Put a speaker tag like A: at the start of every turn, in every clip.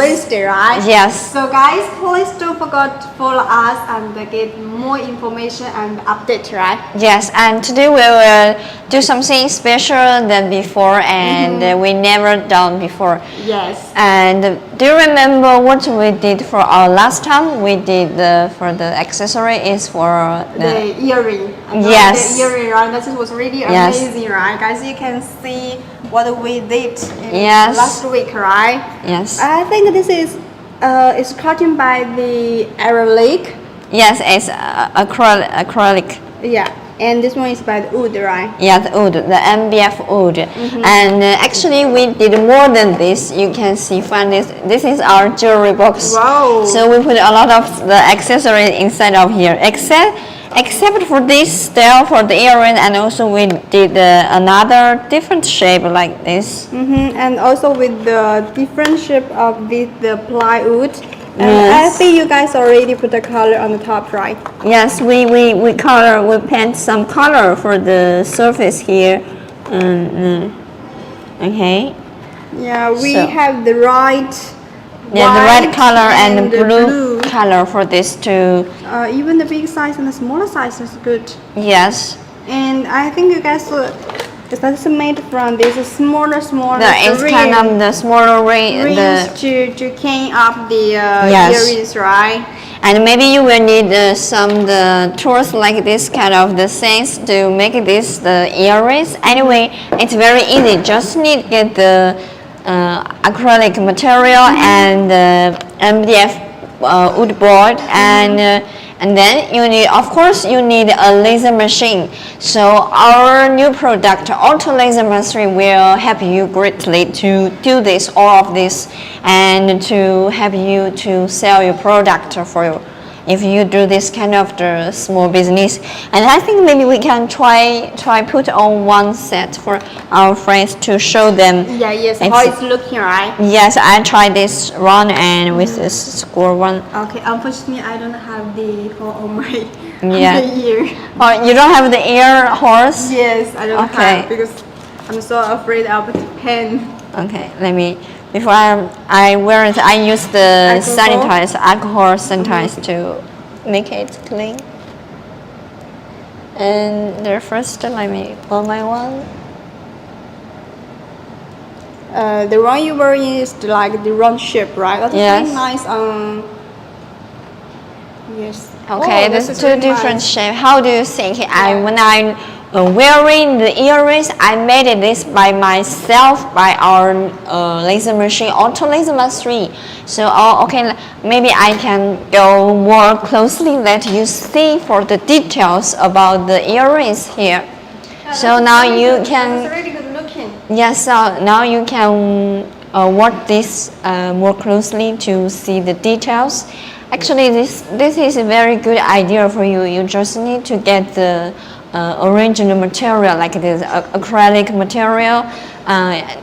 A: Thursday, right?
B: Yes.
A: So guys, please don't forget to follow us and get more information and update, right?
B: Yes, and today we will do something special than before, and we never done before.
A: Yes.
B: And do you remember what we did for our last time? We did for the accessory is for
A: the earring.
B: Yes.
A: The earring, right? That was really amazing, right? Guys, you can see what we did in last week, right?
B: Yes.
A: I think this is cutting by the acrylic.
B: Yes, it's acrylic.
A: Yeah, and this one is by the wood, right?
B: Yeah, the wood, the MBF wood. And actually we did more than this. You can see, find this. This is our jewelry box.
A: Wow.
B: So we put a lot of the accessories inside of here, except for this style for the earring, and also we did another different shape like this.
A: And also with the different shape of the plywood. And I think you guys already put the color on the top, right?
B: Yes, we paint some color for the surface here. Okay.
A: Yeah, we have the right.
B: The red color and the blue color for this too.
A: Even the big size and the smaller size is good.
B: Yes.
A: And I think you guys that's made from this smaller.
B: It's kind of the smaller
A: rings to can up the earrings, right?
B: And maybe you will need some the tools like this kind of the things to make this the earrings. Anyway, it's very easy. Just need to get the acrylic material and MDF wood board, and then you need, of course, you need a laser machine. So our new product, Ortur laser machine, will help you greatly to do this, all of this, and to help you to sell your product for you. If you do this kind of the small business, and I think maybe we can try put on one set for our friends to show them.
A: Yeah, yes, how it's looking, right?
B: Yes, I tried this one and with this square one.
A: Okay, unfortunately I don't have the hole on my
B: ear. Oh, you don't have the ear horse?
A: Yes, I don't have, because I'm so afraid of the pen.
B: Okay, let me. Before I wear it, I use the alcohol sanitize to make it clean. And the first, let me one by one.
A: The one you wearing is like the round shape, right? That's really nice. Yes.
B: Okay, there's two different shapes. How do you think? When I wearing the earrings, I made this by myself by our laser machine, Ortur laser machine. So okay, maybe I can go more closely, let you see for the details about the earrings here. So now you can.
A: It's really good looking.
B: Yes, so now you can watch this more closely to see the details. Actually, this is a very good idea for you. You just need to get the original material like this acrylic material,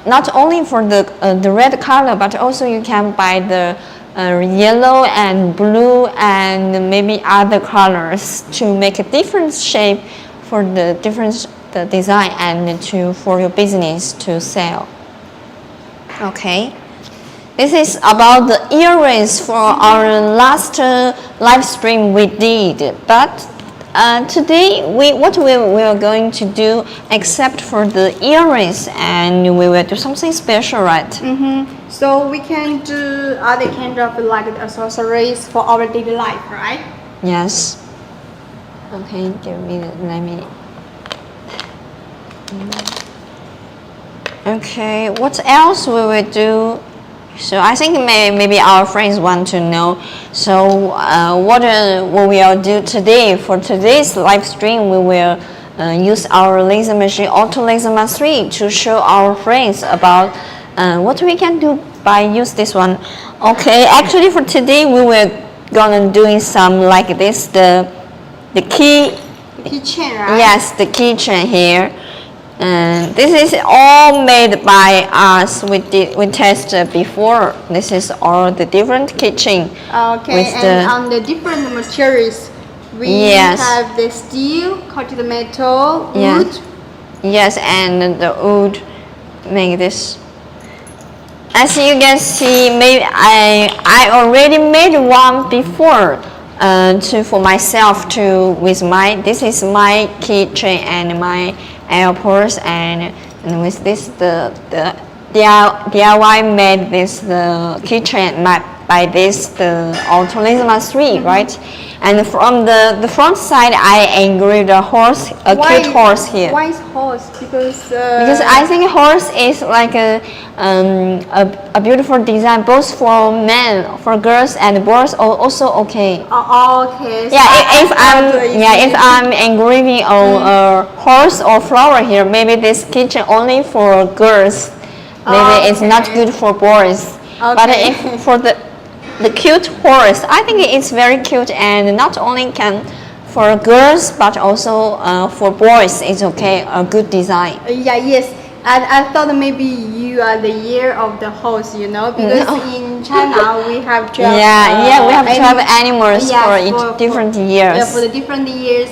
B: not only for the red color, but also you can buy the yellow and blue and maybe other colors to make a different shape for the different design and for your business to sell. Okay. This is about the earrings for our last live stream we did, but today what we are going to do, except for the earrings, and we will do something special, right?
A: So we can do other kind of like accessories for our daily life, right?
B: Yes. Okay, let me. Okay, what else we will do? So I think maybe our friends want to know. So what we will do today for today's live stream? We will use our laser machine, Ortur laser machine, to show our friends about what we can do by use this one. Okay, actually for today we will gonna doing some like this the
A: keychain, right?
B: Yes, the keychain here. This is all made by us. We tested before. This is all the different keychain.
A: Okay, and on the different materials, we have the steel, coated metal, wood.
B: Yes, and the wood make this. as you can see, maybe I already made one before for myself with my, this is my keychain and my airports, and with this the DIY made this the keychain by this the OLM3, right? And from the front side, I engraved a horse, cute horse here.
A: Why is horse? Because
B: I think horse is like a beautiful design, both for men, for girls, and boys also okay.
A: Okay. So
B: Yeah, if I'm engraving a horse or flower here, maybe this kitchen only for girls. Maybe it's not good for boys. But if for the cute horse, I think it's very cute, and not only can for girls but also for boys, it's okay, a good design.
A: Yes. And I thought maybe you are the year of the horse, you know, because in China we have 12.
B: We have 12 animals for different years.
A: Yeah, for the different years.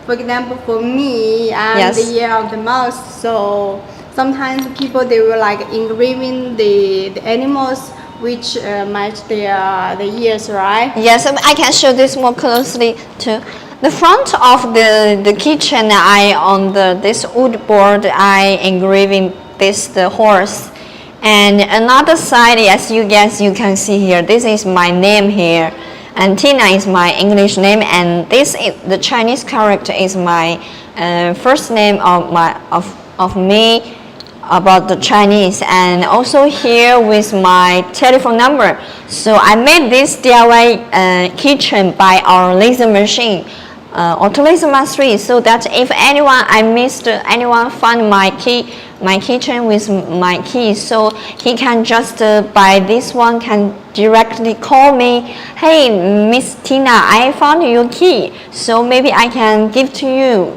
A: For example, for me, I'm the year of the mouse. So sometimes people they will like engraving the animals which match the years, right?
B: Yes, I can show this more closely too. The front of the kitchen, on this wood board, I engraving the horse, and another side, as you can see here, this is my name here, and Tina is my English name, and this is the Chinese character is my first name of me about the Chinese, and also here with my telephone number. So I made this DIY kitchen by our laser machine, OLM3, so that if anyone find my kitchen with my key, so he can just by this one can directly call me, hey Miss Tina, I found your key, so maybe I can give to you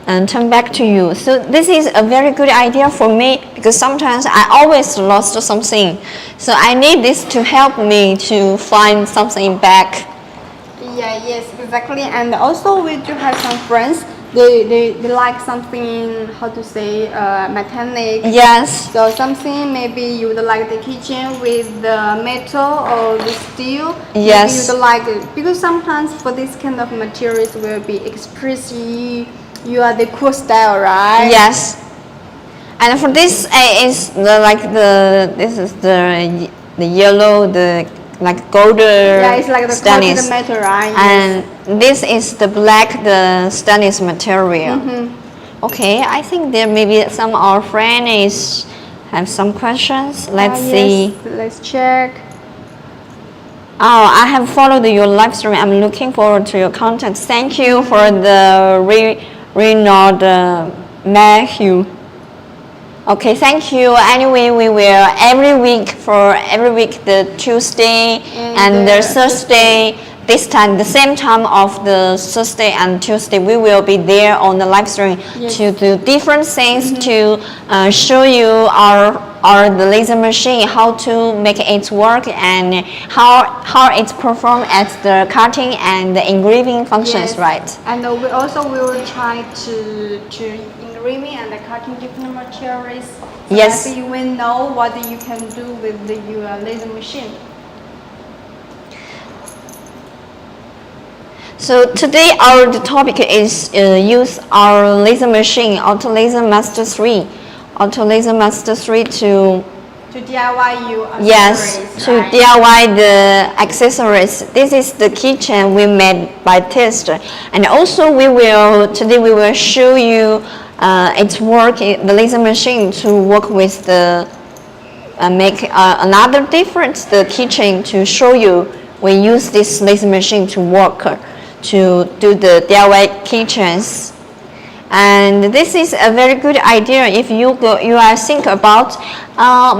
B: and turn back to you. So this is a very good idea for me, because sometimes I always lost something, so I need this to help me to find something back.
A: Yes, exactly. And also we do have some friends, they like something, how to say, metallic.
B: Yes.
A: So something maybe you would like the kitchen with the metal or the steel.
B: Yes.
A: Maybe you would like it, because sometimes for this kind of materials will be express you are the cool style, right?
B: Yes. And for this is this is the yellow, the like golden.
A: Yeah, it's like the
B: stainless
A: metal, right?
B: And this is the black, the stainless material. Okay, I think there maybe some of our friends have some questions. Let's see.
A: Yes, let's check.
B: Oh, I have followed your live stream. I'm looking forward to your content. Thank you for the Renaud Matthew. Okay, thank you. Anyway, we will every week the Tuesday and the Thursday. This time, the same time of the Thursday and Tuesday, we will be there on the live stream to do different things to show you the laser machine, how to make it work, and how it performs at the cutting and the engraving functions, right?
A: And we also will try to engraving and cutting different materials. So that you will know what you can do with your laser machine.
B: So today the topic is use our laser machine, OLM Master 3 to
A: DIY you accessories.
B: Yes, to DIY the accessories. This is the kitchen we made by test, and also today we will show you its work, the laser machine to work with the make another different the kitchen to show you. We use this laser machine to work to do the DIY kitchens, and this is a very good idea if you are think about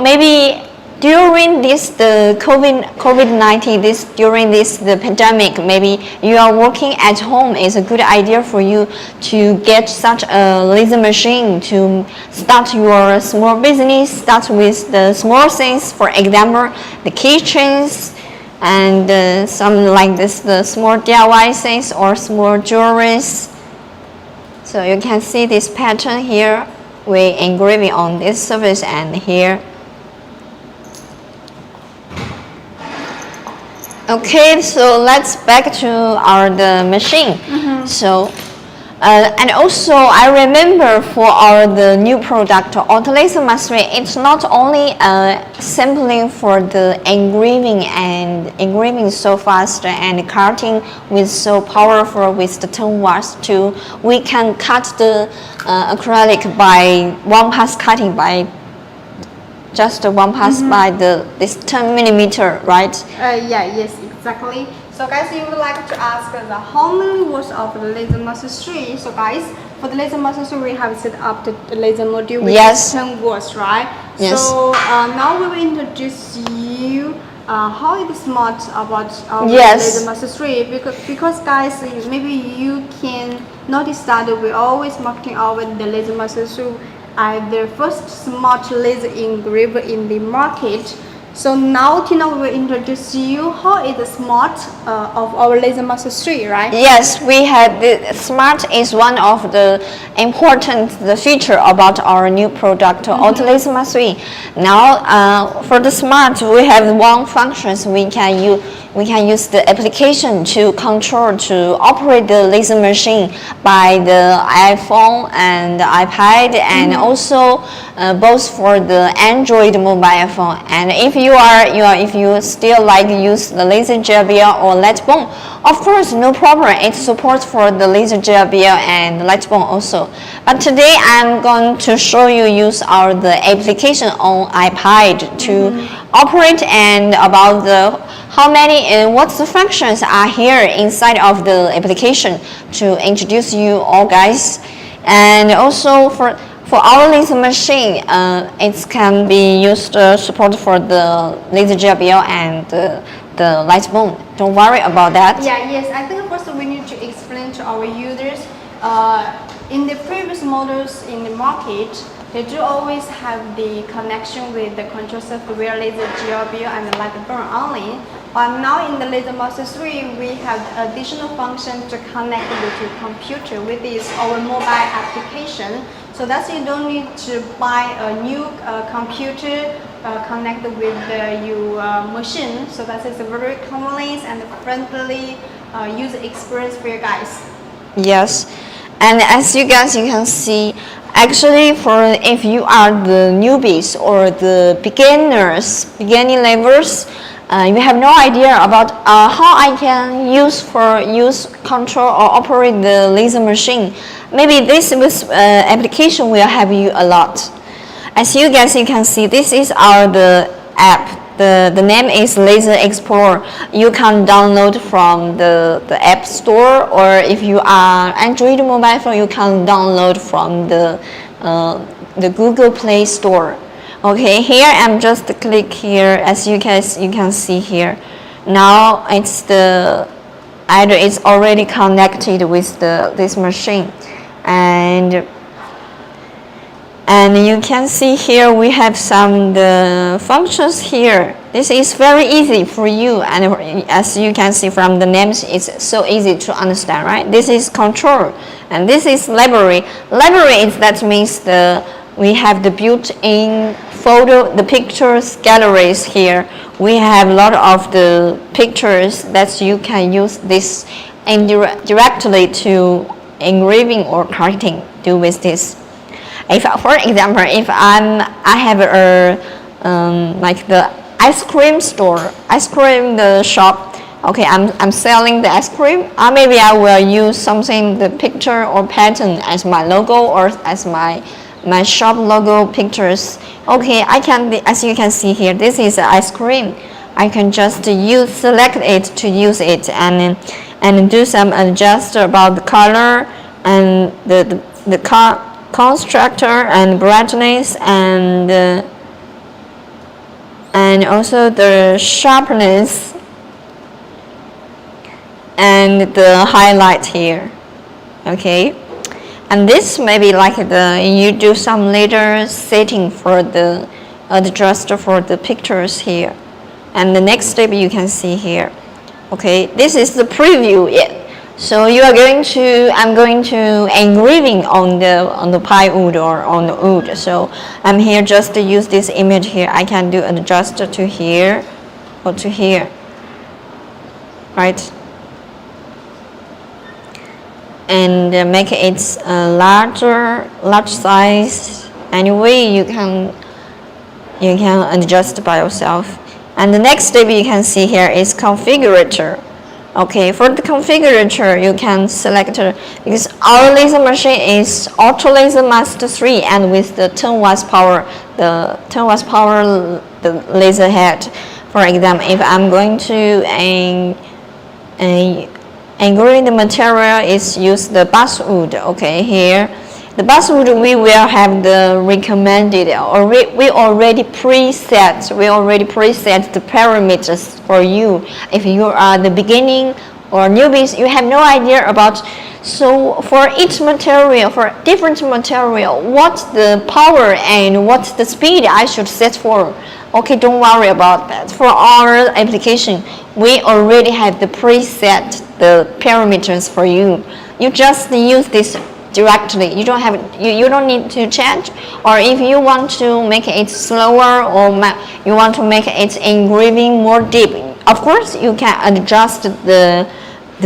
B: maybe during the COVID-19 during the pandemic, maybe you are working at home. It's a good idea for you to get such a laser machine to start your small business. Start with the small things, for example, the kitchens, and some like this, the small DIY things or small jewelries. So you can see this pattern here. We engraving on this surface, and here Okay, so let's back to the machine. So, and also I remember for the new product Ortur mastery, it's not only sampling for the engraving so fast and cutting with so powerful with the 10 watts too. We can cut the acrylic by one pass cutting by just one pass by this 10 millimeter, right?
A: Yes, exactly. So guys, you would like to ask how many watts of the laser master 3. So guys, for the laser master 3, we have set up the laser module with 10 watts, right?
B: Yes.
A: So now we will introduce you how it is smart about our laser master 3, because guys, maybe you can notice that we always marketing our the laser master 3 the first smart laser engraver in the market. So now Tina will introduce you how is the smart of our laser master 3, right?
B: Yes, we have the smart is one of the important feature about our new product Ortur laser master 3. Now for the smart we have one functions we can use. We can use the application to control, to operate the laser machine by the iPhone and the iPad, and also both for the Android mobile phone. And if you still like use the laser JBL or light bulb, of course, no problem. It supports for the laser JBL and light bulb also. But today I'm going to show you use the application on iPad to operate and about the how many and what's the functions are here inside of the application to introduce you all guys. And also for our laser machine, it can be used support for the laser JBL and the light bulb. Don't worry about that.
A: Yes. I think first we need to explain to our users. In the previous models in the market, they do always have the connection with the control software, laser JBL and the light burn only. But now in the laser master 3, we have additional function to connect with your computer, with this our mobile application. So that's you don't need to buy a new computer connected with your machine. So that is a very convenient and friendly user experience for you guys.
B: Yes, and as you guys you can see, actually for if you are the newbies or the beginning levels, you have no idea about how I can use control or operate the laser machine. Maybe this application will help you a lot. As you guys you can see, this is the app. The name is Laser Explorer. You can download from the App Store, or if you are Android mobile phone, you can download from the Google Play Store. Okay, here I'm just click here. As you can see here. Now it's it's already connected with this machine, and you can see here we have some the functions here. This is very easy for you, and as you can see from the names, it's so easy to understand, right? This is control, and this is library. Library that means we have the built-in the pictures galleries here. We have a lot of the pictures that you can use this directly to engraving or cutting. Do with this. If, for example, if I have like the ice cream shop. Okay, I'm selling the ice cream. Maybe I will use something the picture or pattern as my logo or as my shop logo pictures. Okay, I can, as you can see here, this is ice cream. I can just select it to use it and do some adjust about the color and the constructor and brightness and also the sharpness and the highlight here. Okay. And this may be like you do some later setting for the adjust for the pictures here. And the next step you can see here. Okay, this is the preview. So I'm going to engraving on the plywood or on the wood. So I'm here just to use this image here. I can do an adjust to here or to here. right? And make it large size. Anyway, you can adjust by yourself. And the next step you can see here is Configurator. Okay, for the Configurator, you can select, because our laser machine is Ortur Laser Master 3 and with the 10 watts power, the laser head. For example, if I'm going to engrave the material, is use the basswood. Okay, here the basswood we will have the recommended, or we already preset the parameters for you. If you are the beginning or newbies, you have no idea about. So for each material, for different material, what's the power and what's the speed I should set for. Okay, don't worry about that. For our application, we already have the preset the parameters for you. You just use this directly. You don't need to change. Or if you want to make it slower, or you want to make it engraving more deep, of course you can adjust the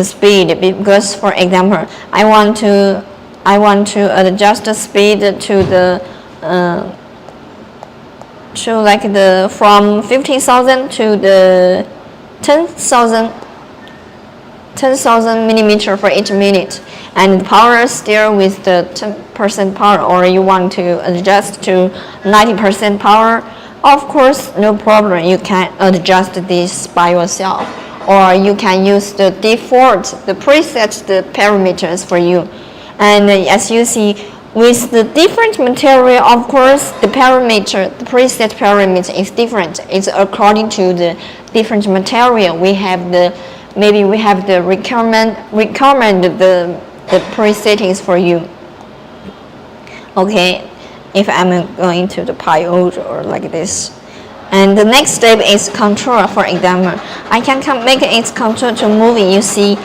B: speed. Because for example, I want to adjust the speed to the from 15,000 to the 10,000 millimeter for each minute, and power still with the 10% power, or you want to adjust to 90% power, of course no problem, you can adjust this by yourself, or you can use the default, the preset the parameters for you. And as you see, with the different material, of course, the preset parameter is different. It's according to the different material. We have the recommend the presettings for you. Okay, if I'm going to the pile or like this. And the next step is control. For example, I can make its control to moving. You see,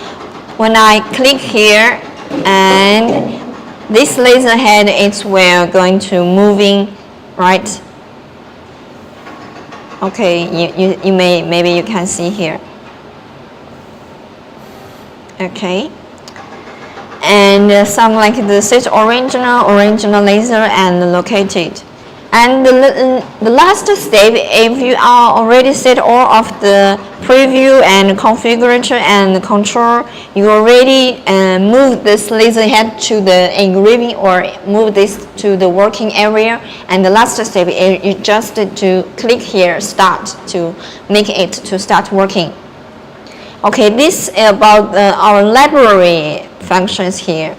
B: when I click here, and this laser head is where going to moving, right? Okay, maybe you can see here. Okay, and some like the set original laser and located. And the last step, if you are already set all of the preview and configurator and control, you already move this laser head to the engraving or move this to the working area. And the last step is you just to click here, start, to make it to start working. Okay, this is about our library functions here.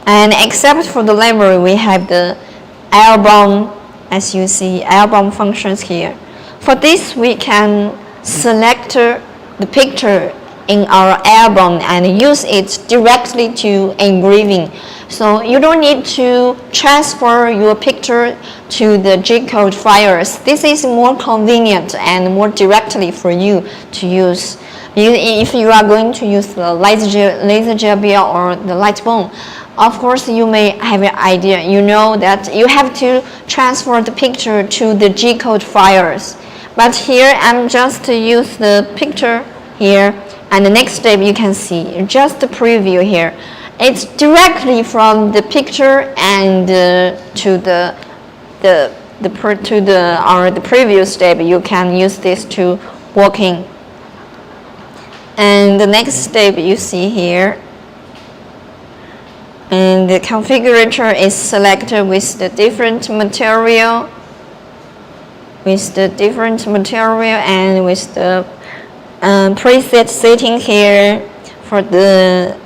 B: And except for the library, we have the album. As you see, album functions here. For this, we can select the picture in our album and use it directly to engraving. So you don't need to transfer your picture to the G-code files. This is more convenient and more directly for you to use. If you are going to use the laser gel bead or the light bone, of course, you may have an idea. You know that you have to transfer the picture to the G-code files. But here, I'm just to use the picture here. And the next step, you can see just the preview here. It's directly from the picture and to the previous step. You can use this to working. And the next step you see here. And the configurator is selected with the different material, and with the preset setting here for the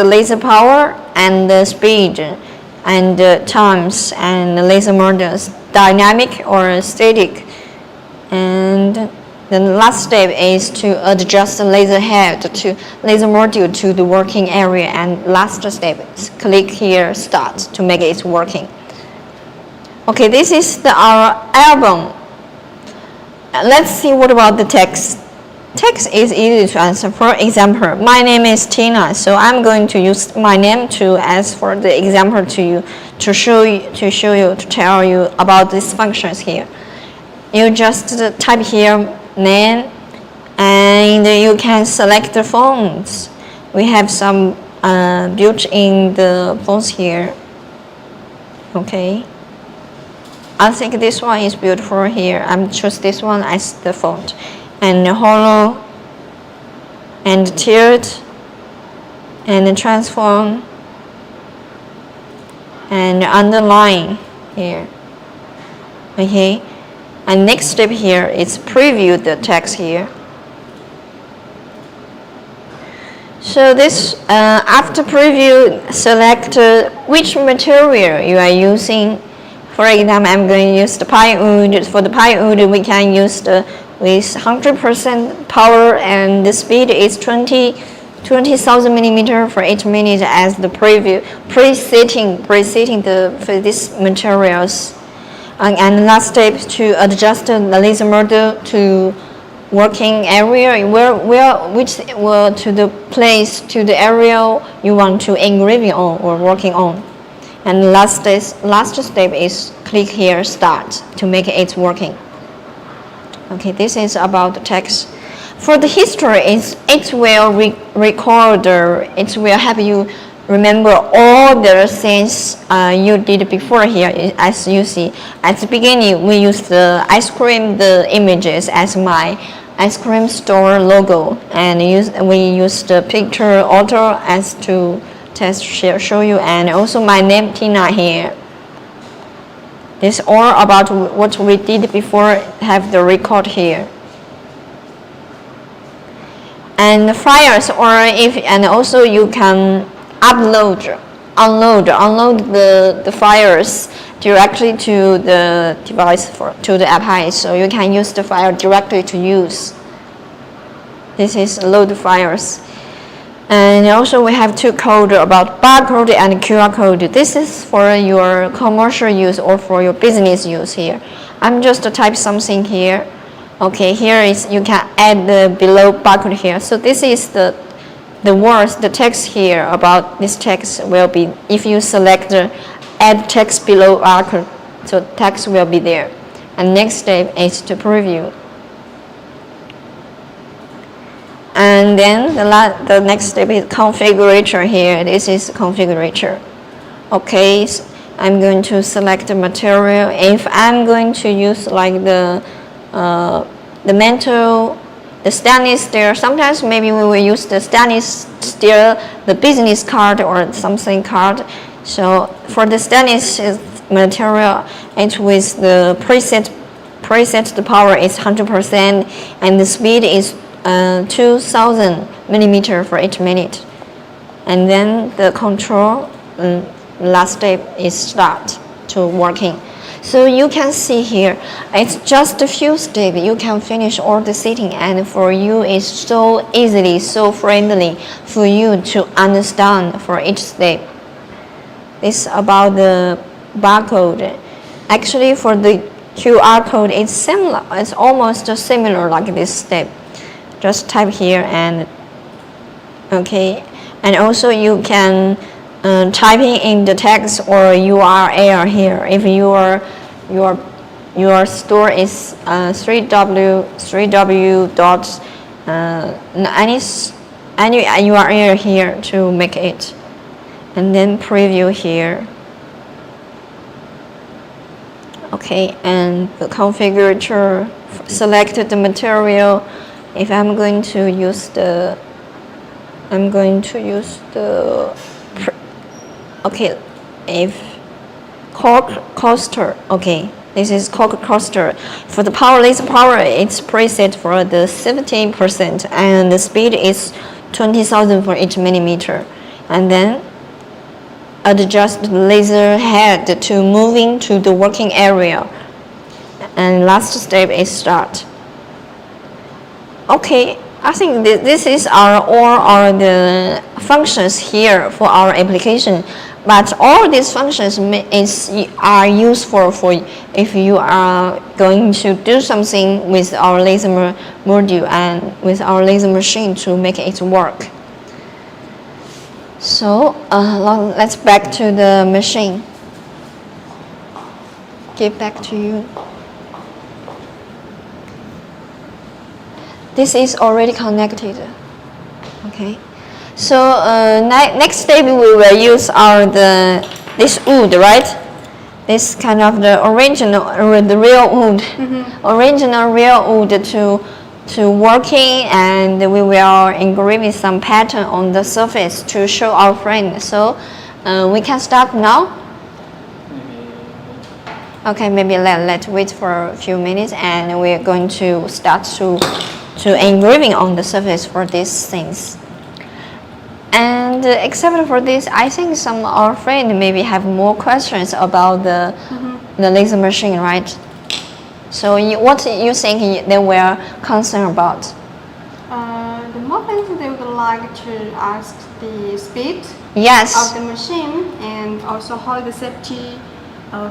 B: laser power and the speed and the times and the laser models, dynamic or static. And the last step is to adjust the laser head to laser module to the working area, and last step is click here, start, to make it working. Okay, this is our album. Let's see what about the text. Text is easy to answer. For example, my name is Tina, so I'm going to use my name to ask for the example to you, to tell you about these functions here. You just type here name And you can select the fonts. We have some built in the fonts here. Okay, I think this one is beautiful here. I'm choose this one as the font. And hollow and tilt and transform and underline here. Okay, and next step here is preview the text here. So this after preview, select which material you are using. For example, I'm going to use the plywood. For the plywood, we can use the with 100% power, and the speed is 20,000 millimeter for each minute as the preview presetting for these materials. And last step to adjust the laser model to working area which will to the place to the area you want to engraving on or working on. And last step is click here start to make it working. Okay, this is about the text. For the history, it will record, it will help you remember all the things you did before here. As you see, at the beginning, we used the ice cream, the images as my ice cream store logo, and we used the picture Ortur as to test show you, and also my name Tina here. It's all about what we did before, have the record here. And the files, and also you can unload the files directly to the device to the API, so you can use the file directly to use. This is load files. And also we have two codes about barcode and QR code. This is for your commercial use or for your business use here. I'm just to type something here. Okay, here is you can add the below barcode here. So this is the words, the text here about this text will be, if you select the add text below barcode, so text will be there. And next step is to preview. And then the next step is configurator here. This is configurator. Okay, so I'm going to select the material. If I'm going to use like the metal, the stainless steel, sometimes maybe we will use the stainless steel, the business card or something card. So for the stainless material, it's with the preset the power is 100% and the speed is 2,000 millimeter for each minute. And then the control, last step is start to working. So you can see here, it's just a few steps. You can finish all the setting, and for you it's so easily, so friendly for you to understand for each step. It's about the barcode. Actually, for the QR code, it's similar. It's almost similar like this step. Just type here and okay, and also you can typing in the text or URL here. If your store is 3w dot any URL here to make it, and then preview here. Okay, and the configurator selected the material. If I'm going to use the, okay, if cork coaster, okay, this is cork coaster. For the laser power, it's preset for the 70%, and the speed is 20,000 for each millimeter. And then adjust the laser head to moving to the working area. And last step is start. Okay, I think this is all the functions here for our application. But all these functions are useful for if you are going to do something with our laser module and with our laser machine to make it work. So let's back to the machine. Give back to you. this is already connected. Okay. So next step we will use this wood, right? This kind of the original or the real wood, original real wood to working, and we will engrave some pattern on the surface to show our friend. So we can start now. Okay, maybe let's wait for a few minutes, and we're going to start to engraving on the surface for these things. And except for this, I think some of our friends maybe have more questions about the laser machine, right? So what you think they were concerned about?
A: The more things they would like to ask the speed
B: Yes.
A: of the machine, and also how the safety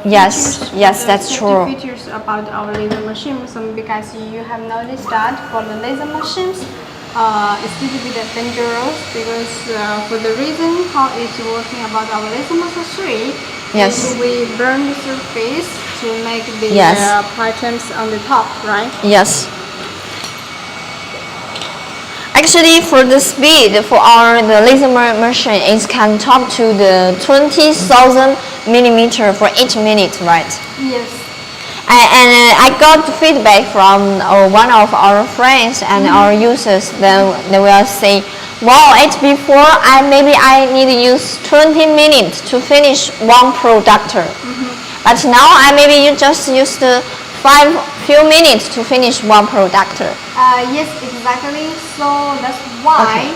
B: Yes, yes, that's true.
A: Features about our laser machine. So because you have noticed that for the laser machines, it's a little bit dangerous because for the reason how it's working about our laser master 3,
B: Yes.
A: is we burn the surface to make the
B: Yes.
A: patterns on the top, right?
B: Yes. Actually, for the speed for the laser machine, it can top to the 20,000 millimeter for each minute, right?
A: Yes.
B: And I got feedback from one of our friends and our users. Then they will say, "Wow, it's before maybe I need to use 20 minutes to finish one product, but now maybe you just use the few minutes to finish one product."
A: Yes, exactly. So that's why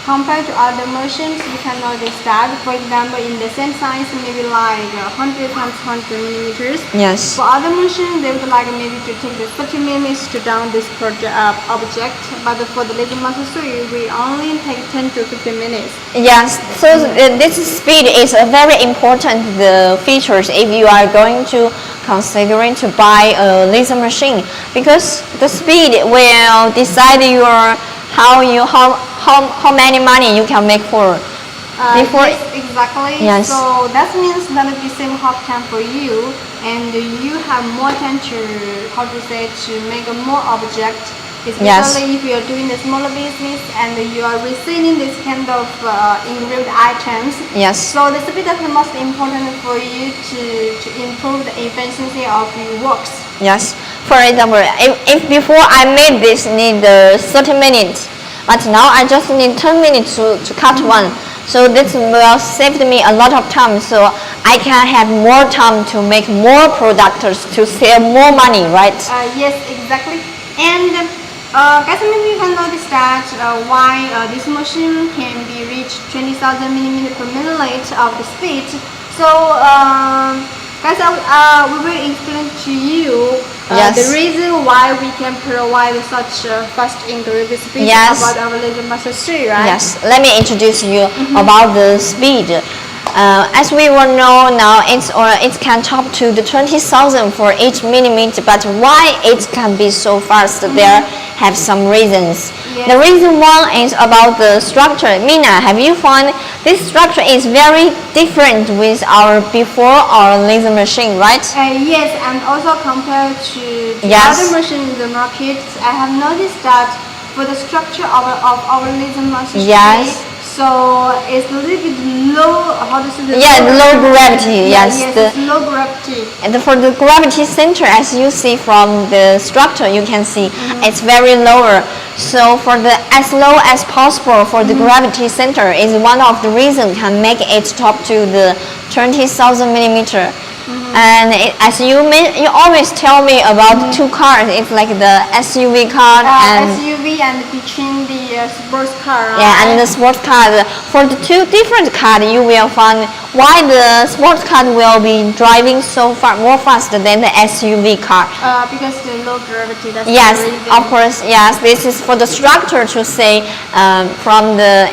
A: compared to other machines, you can notice that, for example, in the same size, maybe like 100 times 100 millimeters.
B: Yes.
A: For other machines, they would like maybe to take the 30 minutes to down this object, but for the laser master 3, we only take 10 to 15 minutes.
B: Yes, so this speed is a very important features if you are going to considering to buy a laser machine, because the speed will decide how many money you can make for before.
A: Yes, exactly.
B: Yes.
A: So that means that the same half time for you, and you have more time to make a more object. Especially if you are doing a smaller business and you are receiving this kind of engraved items.
B: Yes.
A: So the speed is the most important for you to improve the efficiency of your works.
B: Yes. For example, if before I made this need 30 minutes, but now I just need 10 minutes to cut one. So this will save me a lot of time. So I can have more time to make more products to save more money, right?
A: Yes, exactly. And guys, maybe you can notice that why this machine can be reached 20,000 millimeters per minute of the speed. So guys, we will explain to you the reason why we can provide such fast engraving speed about our laser master 3, right?
B: Yes. Let me introduce you about the speed. As we will know now, it can top to the 20,000 for each millimeter. But why it can be so fast? There have some reasons.
A: Yes.
B: The reason one is about the structure. Mina, have you found this structure is very different with our before our laser machine, right?
A: Yes, and also compared to the other machine in the market, I have noticed that for the structure of our laser machine.
B: Yes.
A: So it's a little bit low. How to say?
B: Low gravity.
A: Yes, it's low gravity.
B: And for the gravity center, as you see from the structure, you can see it's very lower. So for the as low as possible for the gravity center is one of the reasons can make it top to the 20,000 millimeter. And as you always tell me about two cars. It's like the SUV car and
A: SUV and between the sports car. Right?
B: Yeah, and the sports car. For the two different cars, you will find why the sports car will be driving so far more faster than the SUV car.
A: Because the low gravity. That's
B: Yes,
A: the reason.
B: of course. Yes, this is for the structure to say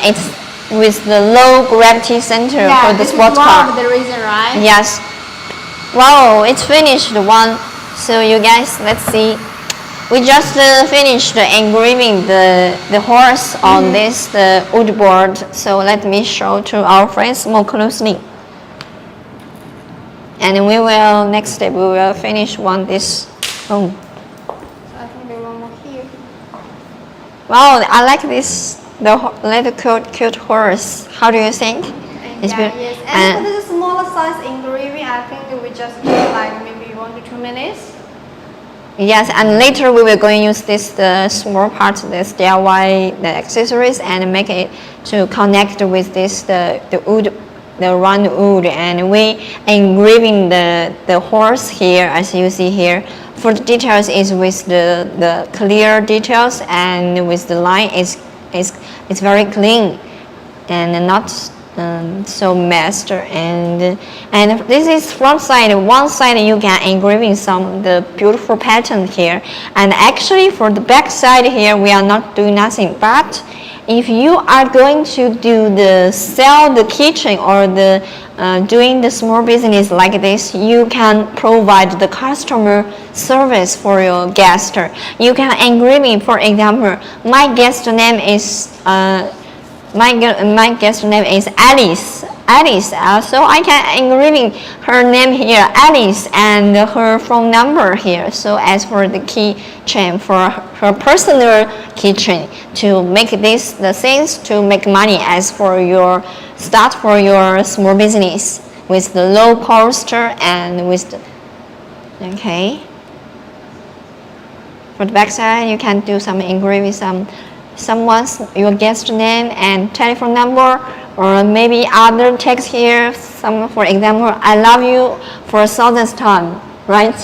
B: it's with the low gravity center for the sports car.
A: Yeah, this is one of the reason, right?
B: Yes. Wow, it's finished one. So you guys, let's see. We just finished engraving the horse on the wood board. So let me show to our friends more closely. And we will next step we will finish this.
A: So I think there one more here.
B: Wow, I like this, the little cute horse. How do you think? It's
A: Yeah, yes. And for the smaller size engraving, I think we just use like maybe 1 to 2 minutes.
B: Yes, and later we will going to use this the small part, this DIY the accessories, and make it to connect with this the wood, the round wood, and we engraving the horse here as you see here. For the details is with the clear details, and with the line is it's very clean and not so messed, and this is front side. One side you can engraving some the beautiful pattern here, and actually for the back side here we are not doing nothing. But if you are going to do the sell the kitchen or the doing the small business like this, you can provide the customer service for your guest. You can engraving, for example, my guest name is my guest name is Alice. So I can engraving her name here, Alice, and her phone number here. So as for the keychain for her personal keychain, to make this the things to make money as for your start for your small business with the low cost and with the, okay. For the back side, you can do some engraving, someone's your guest name and telephone number, or maybe other text here. Some, for example, I love you for 1,000th time, right?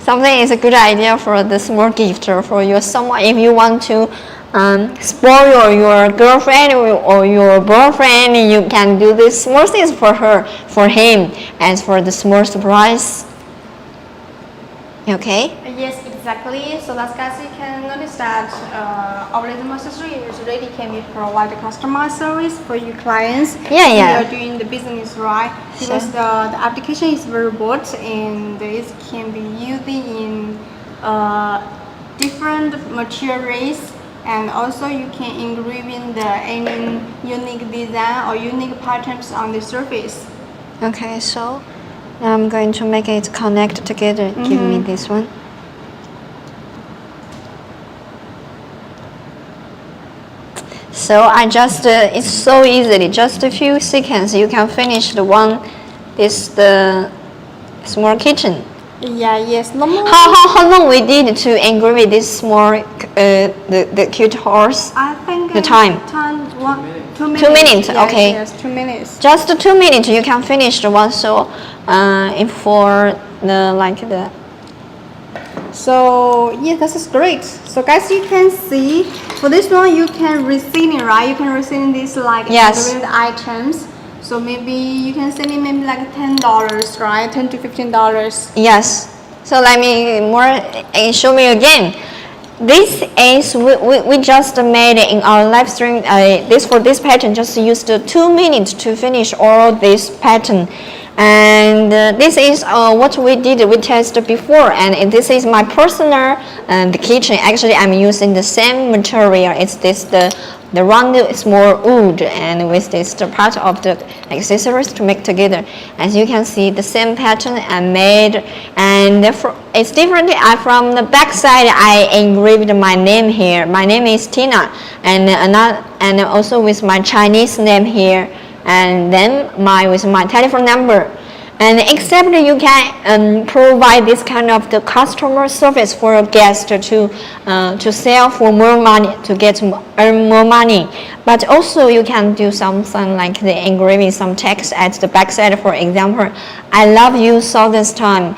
B: Something is a good idea for the small gift for your someone. If you want to spoil your girlfriend or your boyfriend, you can do this small things for her, for him, as for the small surprise. Okay?
A: Yes, exactly. So that's guys, you can notice that OLM3 accessories already can be provide customized service for your clients.
B: Yeah.
A: You are doing the business, right? Because the application is very broad, and this can be used in different materials, and also you can engrave in any unique design or unique patterns on the surface.
B: Okay, so now I'm going to make it connect together. Give me this one. So I just, it's so easily, just a few seconds you can finish the one, the small kitchen.
A: Yeah, yes.
B: How long we did to engrave this small, the cute horse?
A: I think
B: the time.
A: 2 minutes.
B: 2 minutes,
A: Yeah,
B: okay.
A: Yes, 2 minutes.
B: Just 2 minutes you can finish the one. So, if for the
A: So yeah, this is great. So guys, you can see for this one you can resell it, right? You can resell this like engraved items. So maybe you can sell it maybe like $10, right? $10 to $15.
B: Yes. So let me show me again. This is we just made in our live stream. This pattern just used 2 minutes to finish all this pattern. And this is what we did. We tested before, and this is my personal the kitchen. Actually, I'm using the same material. It's this the round small wood, and with this the part of the accessories to make together. As you can see, the same pattern I made, and it's different. From the back side, I engraved my name here. My name is Tina, and also with my Chinese name here. And then with my telephone number, and except you can provide this kind of the customer service for a guest to sell for more money, to earn more money. But also you can do something like the engraving some text at the back side. For example, I love you 1,000th time,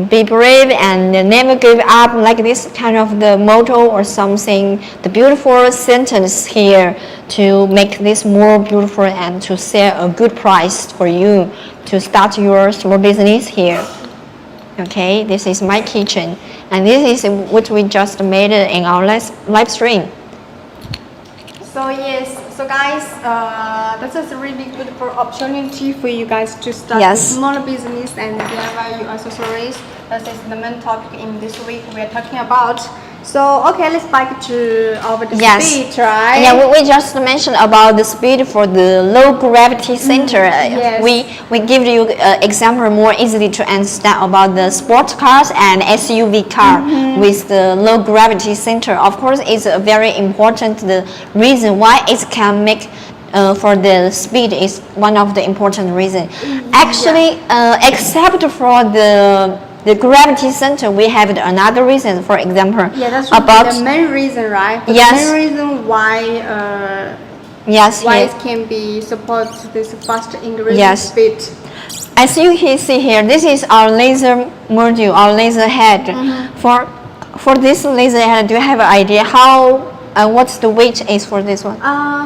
B: be brave and never give up, like this kind of the motto or something, the beautiful sentence here to make this more beautiful and to sell a good price for you to start your small business here. Okay, this is my kitchen, and this is what we just made in our live stream.
A: So yes, so guys, this is a really good opportunity for you guys to start a small business and DIY your accessories. This is the main topic in this week we are talking about. So okay, let's back to our speed, right?
B: Yeah, we just mentioned about the speed for the low gravity center.
A: Yes.
B: We give you example more easily to understand about the sports cars and SUV car with the low gravity center. Of course, it's a very important the reason why it can make for the speed is one of the important reasons. Actually, except for the gravity center, we have another reason. For example,
A: that's
B: about
A: the main reason, right? The main reason why it can be support this fast increasing speed.
B: As you can see here, this is our laser module, our laser head. For this laser head, do you have an idea how what's the weight is for this one?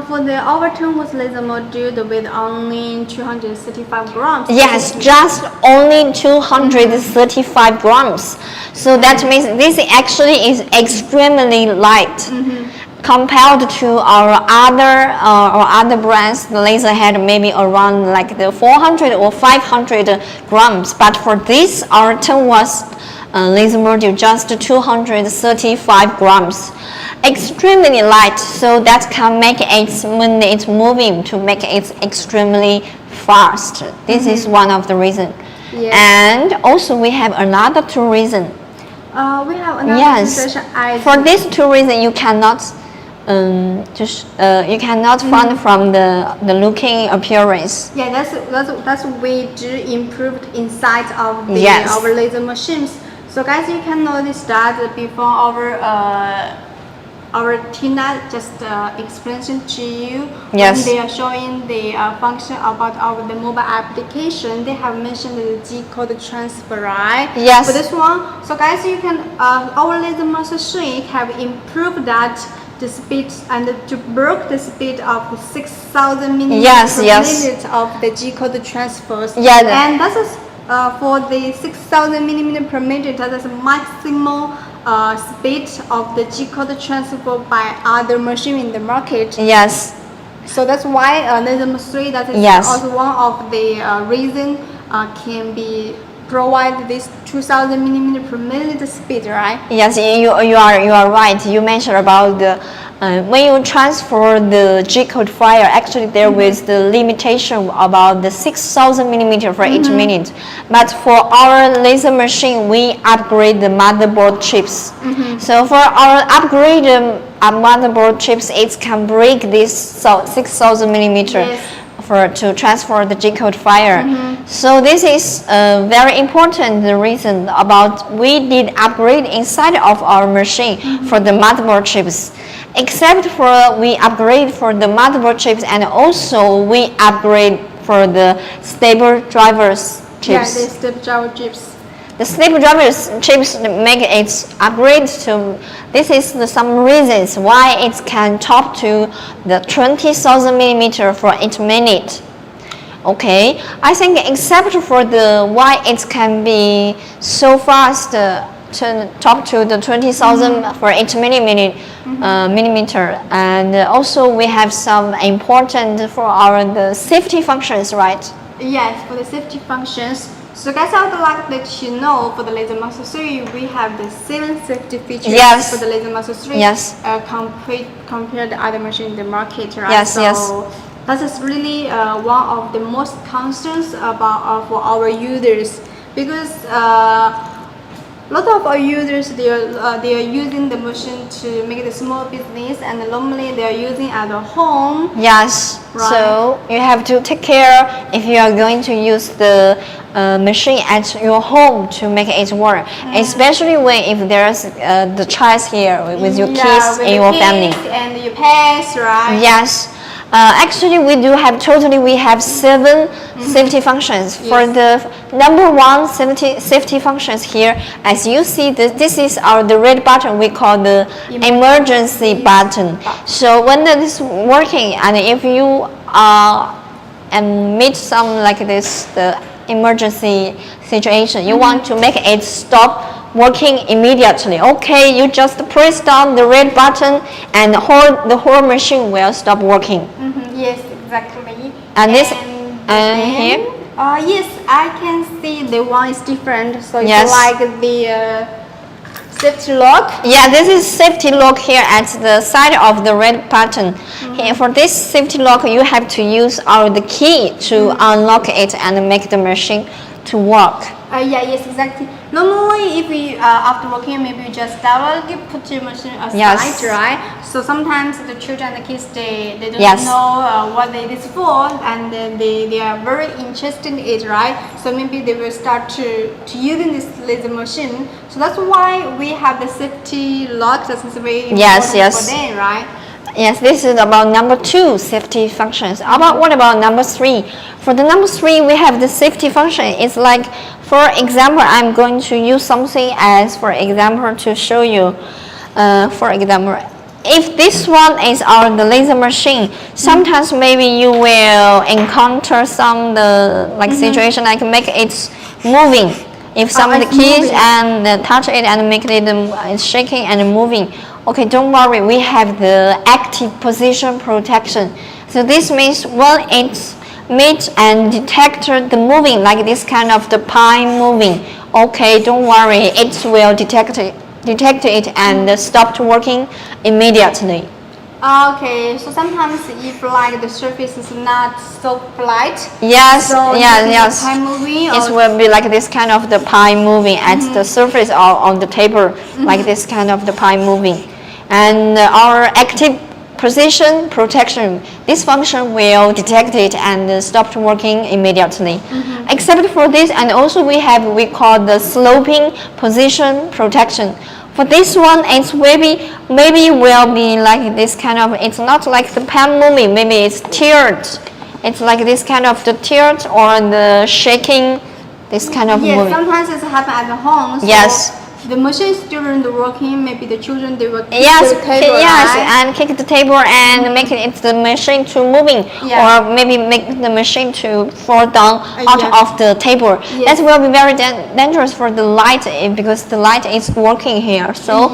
A: For the overturned laser module, the weight only 235 grams.
B: Yes, just only 235 grams. So that means this actually is extremely light. Compared to our other brands, the laser head maybe around like the 400 or 500 grams. But for this, our 10 watts laser module just 235 grams. Extremely light, so that can make it when it's moving to make it extremely fast. This is one of the reasons. And also we have another two reasons.
A: We have another situation.
B: For these two reasons, you cannot you cannot find from the looking appearance.
A: Yeah, that's we do improved inside of the our laser machines. So guys, you can notice that before our Tina just explained to you when they are showing the function about the mobile application. They have mentioned the G-code transfer, right?
B: Yes.
A: For this one, so guys, you can our laser machine have improved that the speed and to broke the speed of the 6,000 millimeters per minute of the G-code transfers. And that is for the 6,000 millimeters per minute. That is maximum speed of the G-code transfer by other machine in the market. So that's why laser machine, that is also one of the reason can be provide this 2,000 millimeters per minute speed, right?
B: Yes, you are right. You mentioned about the when you transfer the G-code file, actually there was the limitation about the 6,000 millimeters for each minute. But for our laser machine, we upgrade the motherboard chips. So for our upgrade motherboard chips, it can break this 6,000 millimeters. To transfer the G-code file. So this is a very important reason about we did upgrade inside of our machine for the motherboard chips. Except for we upgrade for the motherboard chips, and also we upgrade for the stable drivers chips.
A: The stable driver chips.
B: The stable drivers chips make it upgrade to. This is some reasons why it can top to the 20,000 millimeters for each minute. Okay, I think except for the why it can be so fast to top to the 20,000 for each millimeter, and also we have some important for our the safety functions, right?
A: Yes, for the safety functions. So guys, I would like to let you know for the Laser Master 3, we have the 7 safety features for the Laser Master 3 compared to other machines in the market, right? So that is really one of the most concerns about for our users, because a lot of our users they are using the machine to make the small business, and normally they are using at the home. So you have to take care if you are going to use the machine at your home to make it work, especially when if there's the child here with your kids in your family and your pets, right?
B: Actually, we do have we have 7 safety functions. For the number 1 safety functions here, as you see, this is the red button we call the emergency button. So when this is working, and if you meet some like this the emergency situation, you want to make it stop working immediately. Okay, you just press down the red button and the whole machine will stop working.
A: Yes, exactly.
B: And this here?
A: Yes, I can see the one is different. So it's like the safety lock.
B: Yeah, this is safety lock here at the side of the red button. Here, for this safety lock, you have to use the key to unlock it and make the machine to work.
A: Yeah, yes, exactly. Normally, if we after working, maybe you just directly put your machine aside, right? So sometimes the children and the kids they don't know what it is for, and then they are very interested in it, right? So maybe they will start to using this laser machine. So that's why we have the safety lock. That's very important for them, right?
B: Yes, this is about number 2 safety functions. What about number 3? For the number 3, we have the safety function. It's like, for example, I'm going to use something as, for example, to show you. For example, if this one is the laser machine, sometimes maybe you will encounter some situation like make it moving. If some of the kids and touch it and make it shaking and moving. Okay, don't worry, we have the active position protection. So this means when it meets and detects the moving, like this kind of the pie moving, okay, don't worry, it will detect it and stop working immediately.
A: Okay, so sometimes if like the surface is not so flat,
B: pie
A: moving,
B: it will be like this kind of the pie moving at the surface or on the table, like this kind of the pie moving. And our active position protection, this function will detect it and stop working immediately. Except for this, and also we call the sloping position protection. For this one, it's maybe will be like this kind of. It's not like the pan moving. Maybe it's tiered. It's like this kind of the tiered or the shaking. This kind of moving.
A: Sometimes it happens at the home. So the machine is during the working, maybe the children they will kick the table,
B: and kick the table and make the machine to moving, or maybe make the machine to fall down out of the table. That will be very dangerous for the light because the light is working here. So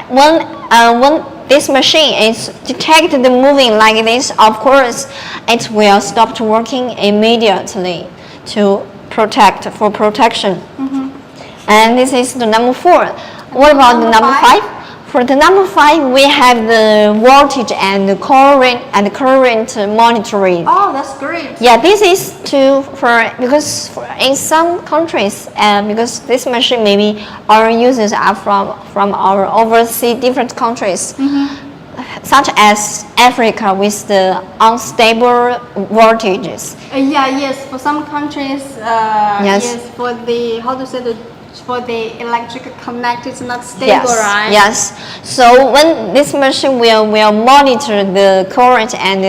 B: when this machine is detect the moving like this, of course, it will stop working immediately for protection. And this is the number 4. What about the number 5? For the number 5, we have the voltage and the current monitoring.
A: Oh, that's great.
B: Yeah, this is because in some countries, because this machine maybe our users are from our overseas different countries. Such as Africa with the unstable voltages.
A: For some countries, for the electric connect it's not stable, right?
B: Yes. So when this machine will monitor the current and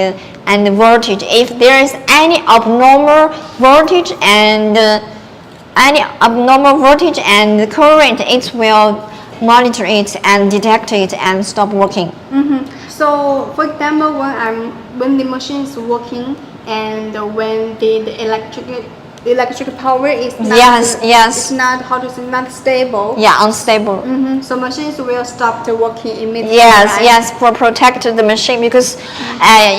B: the voltage, if there is any abnormal voltage and the current, it will monitor it and detect it and stop working.
A: So, for example, when the machine is working and when the electric power is not it's not stable.
B: Unstable.
A: So machines will stop working immediately.
B: For protect the machine, because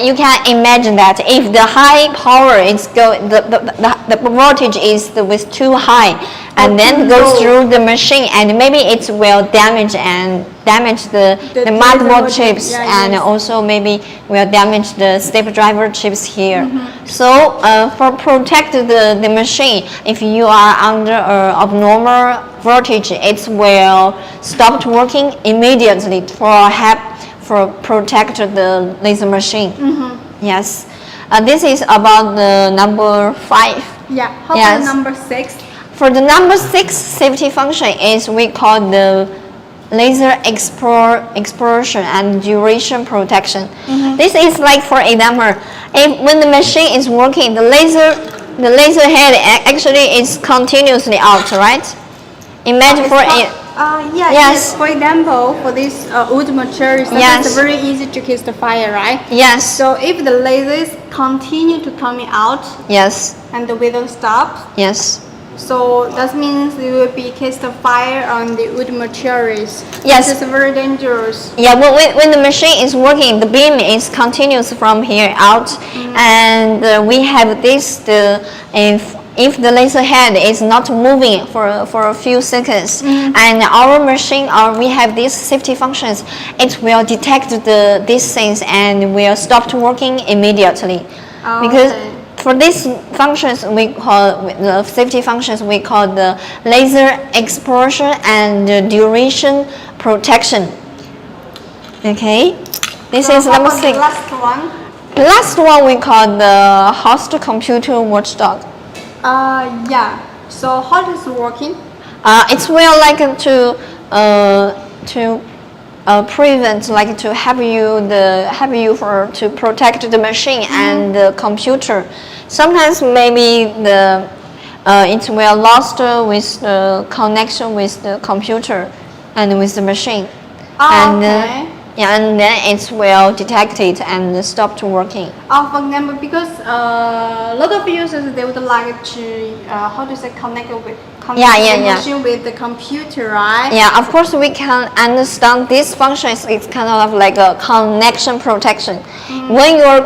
B: you can imagine that if the high power is the voltage is with too high and then goes through the machine, and maybe it will damage the motherboard chips and also maybe will damage the stepdriver chips here. So for protect the machine, if you are under abnormal voltage, it will stop working immediately for protect the laser machine. Yes. This is about the number 5.
A: How about number 6?
B: For the number 6 safety function is we call the laser exposure and duration protection. This is like, for example, when the machine is working, the laser head actually is continuously out, right? Imagine
A: For example, for this wood material, it's very easy to catch the fire, right? So if the lasers continue to coming out, and the without stop, so that means it will be catch the fire on the wood materials. It's very dangerous.
B: When the machine is working, the beam is continuous from here out, and we have this if the laser head is not moving for a few seconds, and our machine, we have these safety functions, it will detect these things and will stop working immediately. Because for these functions, we call the safety functions, we call the laser exposure and duration protection. Okay, this is number 6.
A: The last one.
B: The last one we call the host computer watchdog.
A: Yeah. So how does it working?
B: It's well like to prevent, like to help you to protect the machine and the computer. Sometimes maybe it will lost with the connection with the computer and with the machine.
A: Okay.
B: And then it will detect it and stop working.
A: For example, because a lot of users, they would like to connect with the machine with the computer, right?
B: Yeah, of course we can understand this function. It's kind of like a connection protection. When your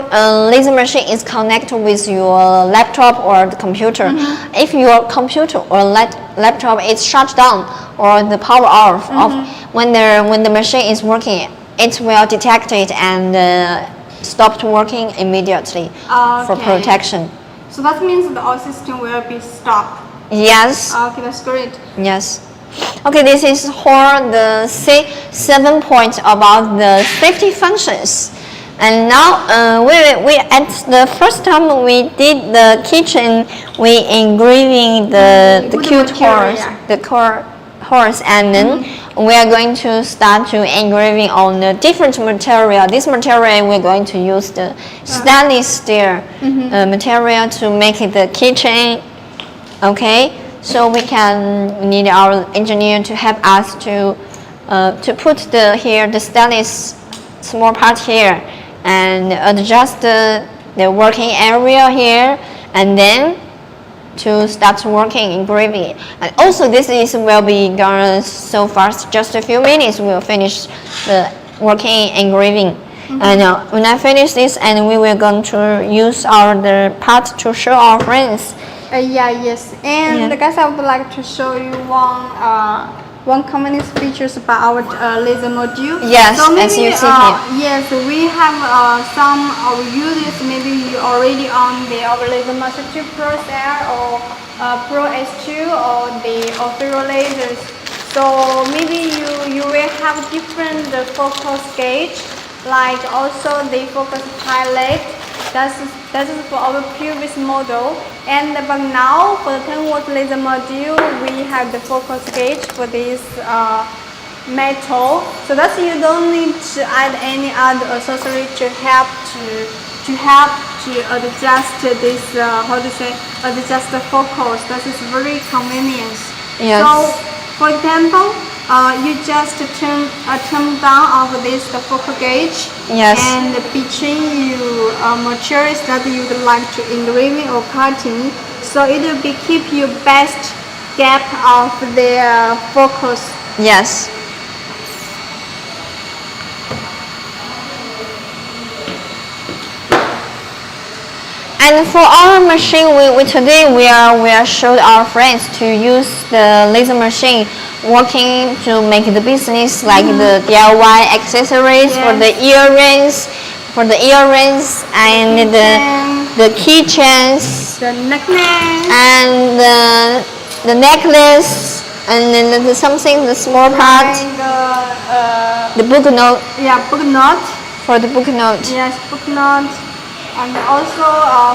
B: laser machine is connected with your laptop or the computer, if your computer or laptop is shut down or the power off, when the machine is working, it will detect it and stop working immediately for protection.
A: So that means the whole system will be stopped.
B: Yes.
A: Okay, that's great.
B: Yes. Okay, this is for the 7 points about the safety functions. And now we at the first time we did the kitchen, we engraving the cute horse, the horse, and then we are going to start to engraving on the different material. This material we're going to use the stainless steel material to make it the kitchen. Okay, so we need our engineer to help us to put the stainless small part here and adjust the working area here, and then to start working engraving. And also this will be done so fast, just a few minutes we'll finish the working engraving. And when I finish this, and we will going to use the part to show our friends.
A: Yes. And guys, I would like to show you one common features about our laser module.
B: Yes,
A: so maybe,
B: as you see here.
A: Yes, we have some of users, maybe you already on the laser master 2 Pro Cell or Pro S2 or the Ortur lasers. So maybe you will have different focus gauge, like also the focus pilot. That is for our previous model. And but now for the 10-watt laser module, we have the focus gauge for this metal. So that you don't need to add any other accessory to help to adjust this adjust the focus. That is very convenient.
B: Yes.
A: So for example, you just turn down of the focal gauge.
B: Yes.
A: And between you materials that you would like to engraving or cutting, so it will keep you best gap of the focus.
B: Yes. And for our machine, today we are showed our friends to use the laser machine working to make the business, like the DIY accessories for the earrings, and the keychains,
A: the necklace,
B: and the necklace, and then the small part, the book note.
A: Yeah, book note.
B: For the book note.
A: Yes, book note. And also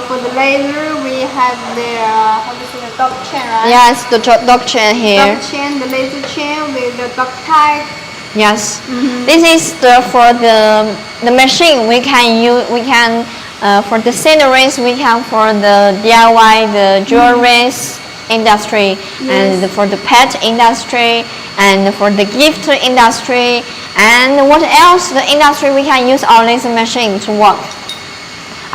A: for the laser, we have the the dog chain, right?
B: Yes, the dog chain here.
A: Dog chain, the laser chain with the dog tag.
B: Yes, this is for the machine. We can for the sceneries, we can for the DIY, the jewelry industry, and for the pet industry, and for the gift industry, and what else the industry we can use our laser machine to work.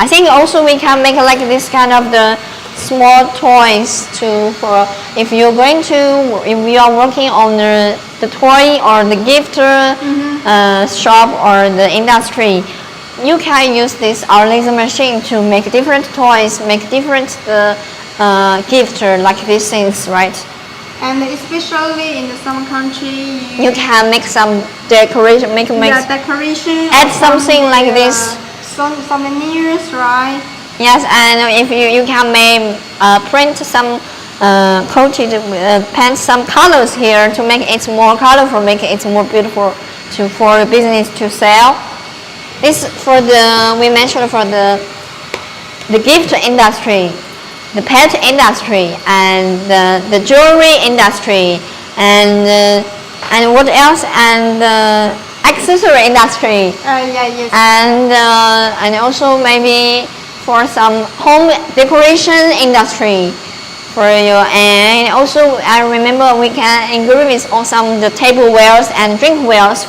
B: I think also we can make like this kind of the small toys for if you are working on the toy or the gift shop or the industry, you can use our laser machine to make different toys, make different gift like these things, right?
A: And especially in some country,
B: You can make some decoration,
A: decoration.
B: add something like this.
A: Some souvenirs, right?
B: Yes, and if you can print some coated paint some colors here to make it more colorful, make it more beautiful for the business to sell. This for we mentioned for the gift industry, the pet industry, and the jewelry industry, and what else? And accessory industry.
A: Yes.
B: And also maybe for some home decoration industry for you. And also I remember we can engrave on some the tableware and drinkwares.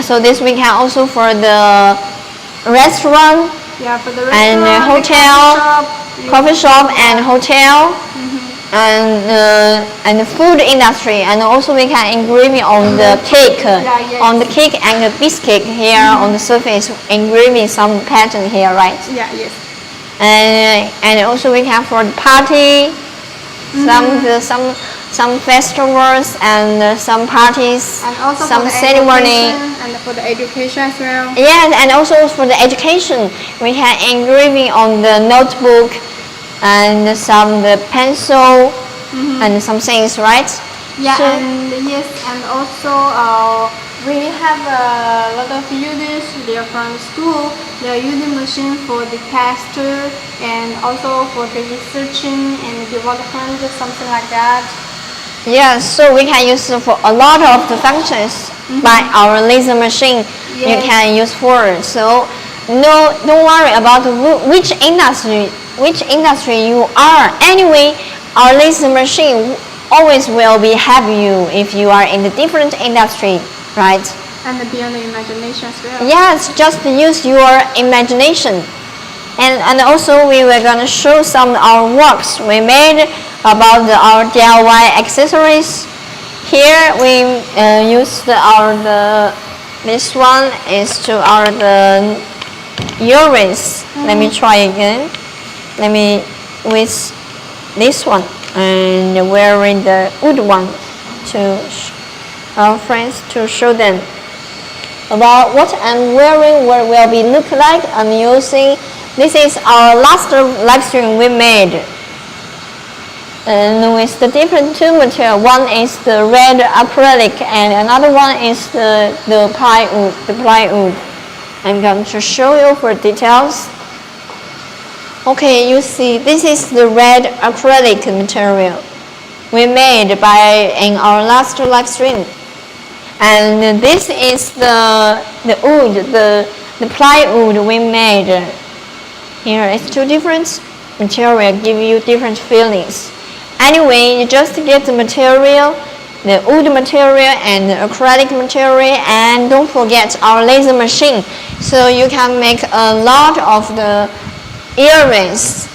B: So this we can also for the restaurant.
A: Yeah, for the
B: and
A: restaurant,
B: hotel, coffee shop and hotel, and the food industry, and also we can engrave on the cake, on the cake and the biscuit here on the surface, engraving some pattern here, right?
A: Yeah, yes.
B: And also we can for the party, some festivals and some parties,
A: and also
B: some
A: for the
B: ceremony.
A: And for the education as well.
B: Yes, and also for the education, we can engraving on the notebook and some the pencil and some things, right?
A: Yeah,
B: so,
A: and yes, and also we have a lot of users. They are from school. They are using machine for the test and also for the researching and development, something like that.
B: Yes, so we can use for a lot of the functions by our laser machine.
A: Yes.
B: You can use for it. So don't worry about which industry you are. Anyway, our laser machine always will be help you if you are in the different industry, right?
A: And beyond the imagination as well.
B: Yes, just use your imagination. And also we were gonna show some of our works we made about our DIY accessories. Here we use this one is to the earrings. Let me try again. Let me with this one and wearing the wood one to our friends to show them about what I'm wearing, what will be look like. I'm using, this is our last live stream we made. And with the different two material, one is the red acrylic and another one is the plywood. I'm going to show you for details. Okay, you see, this is the red acrylic material we made in our last live stream. And this is the wood, the plywood we made. Here is two different material, give you different feelings. Anyway, you just get the material, the wood material and the acrylic material, and don't forget our laser machine. So you can make a lot of the earrings.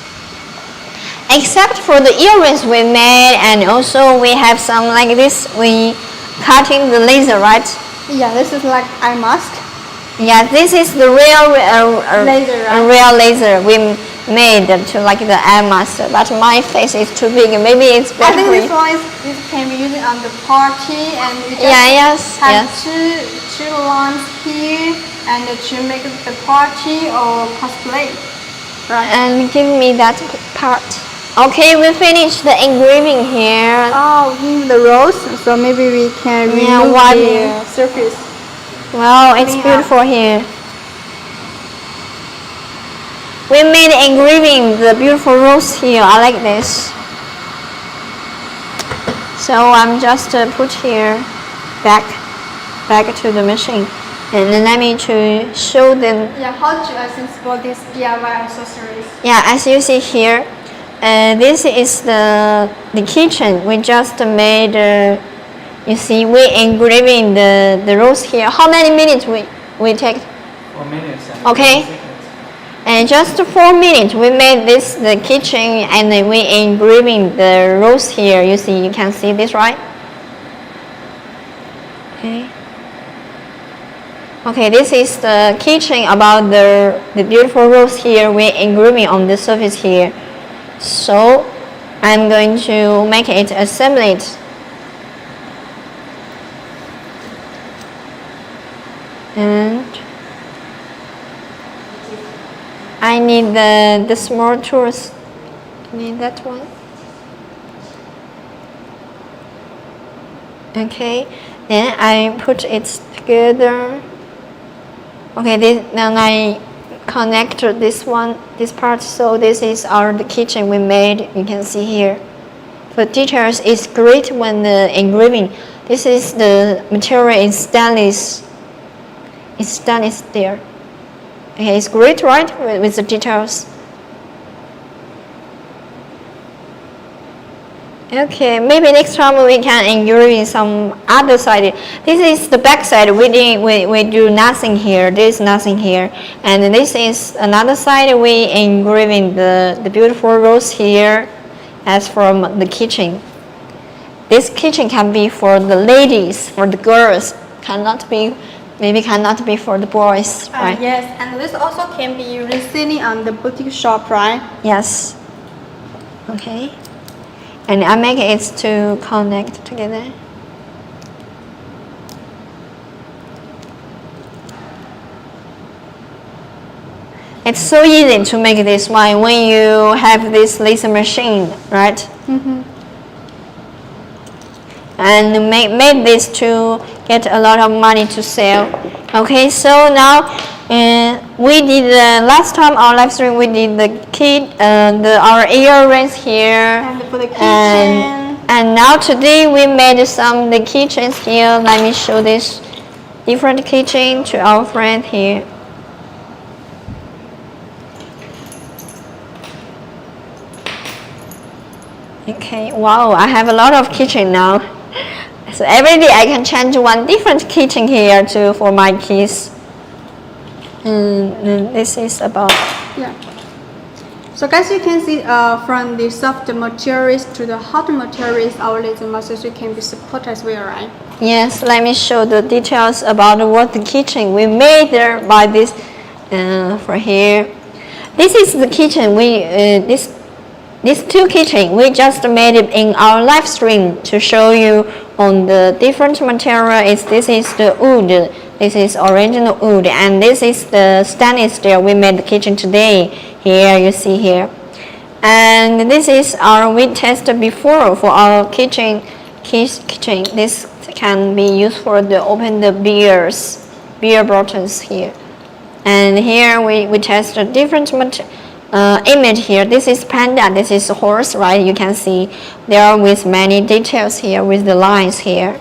B: Except for the earrings we made, and also we have some like this, we cutting the laser, right?
A: Yeah, this is like eye mask.
B: Yeah, this is the real
A: laser, right?
B: Real laser we made to like the eye mask, but my face is too big. Maybe it's better.
A: I think this one can be used on the party, and you just have two lines here and to make the party or cosplay. Right.
B: And give me that part. Okay, we finished the engraving here.
A: Oh, give the rose, so maybe we can remove the surface.
B: Wow, it's beautiful here. We made engraving the beautiful rose here. I like this. So I'm just put here back to the machine, and then let me to show them.
A: Yeah, how to access for this DIY accessories?
B: Yeah, as you see here, this is the kitchen. We just made. You see, we engraving the rose here. How many minutes we take?
C: 4 minutes.
B: Okay. And just 4 minutes, we made the kitchen, and then we engraving the rose here. You see, you can see this, right? Okay. Okay, this is the kitchen about the beautiful rose here. We engraving on the surface here. So I'm going to make it assembled. And I need the small tools. Need that one. Okay, then I put it together. Okay, then I connect this part. So this is the kitchen we made. You can see here. The details is great when the engraving. This is the material is stainless. It's stainless there. Okay, it's great, right? With the details. Okay, maybe next time we can engrave some other side. This is the back side. We do nothing here. There is nothing here, and this is another side. We engraving the beautiful rose here, as from the kitchen. This kitchen can be for the ladies, for the girls. Cannot be for the boys, right?
A: Yes, and this also can be reselling on the boutique shop, right?
B: Yes. Okay. And I make it to connect together. It's so easy to make this one when you have this laser machine, right?
A: Mm-hmm.
B: And made this to get a lot of money to sell. Okay, so now we did last time our live stream we did the kit, our earrings here,
A: And for the kitchen.
B: and now today we made some the kitchens here. Let me show this different kitchen to our friend here. Okay, wow, I have a lot of kitchen now. So every day I can change one different kitchen here too for my kids. And this is about.
A: Yeah. So guys, you can see from the soft materials to the hard materials, our laser master can be supported as well, right?
B: Yes, let me show the details about what the kitchen we made there by this for here. This is the kitchen these two kitchen we just made it in our live stream to show you on the different material. This is the wood, this is original wood, and this is the stainless steel we made the kitchen today. Here you see here, and this is our we tested before for our kitchen. This can be used for the open the beer bottles here, and here we tested different image here. This is panda, this is horse, right? You can see there with many details here with the lines here.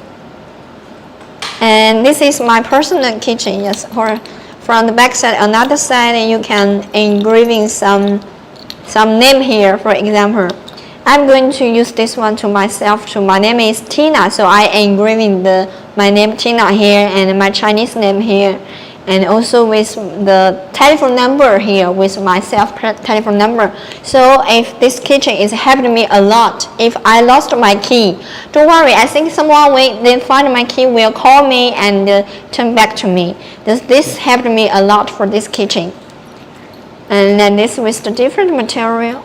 B: And this is my personal kitchen. Yes, or from the back side, another side you can engraving some name here. For example, I'm going to use this one to myself. My name is Tina, so I engraving my name Tina here and my Chinese name here. And also with the telephone number here with my telephone number. So if this kitchen is helping me a lot, if I lost my key, don't worry, I think someone will then find my key, will call me and turn back to me. This helped me a lot for this kitchen. And then this with the different material.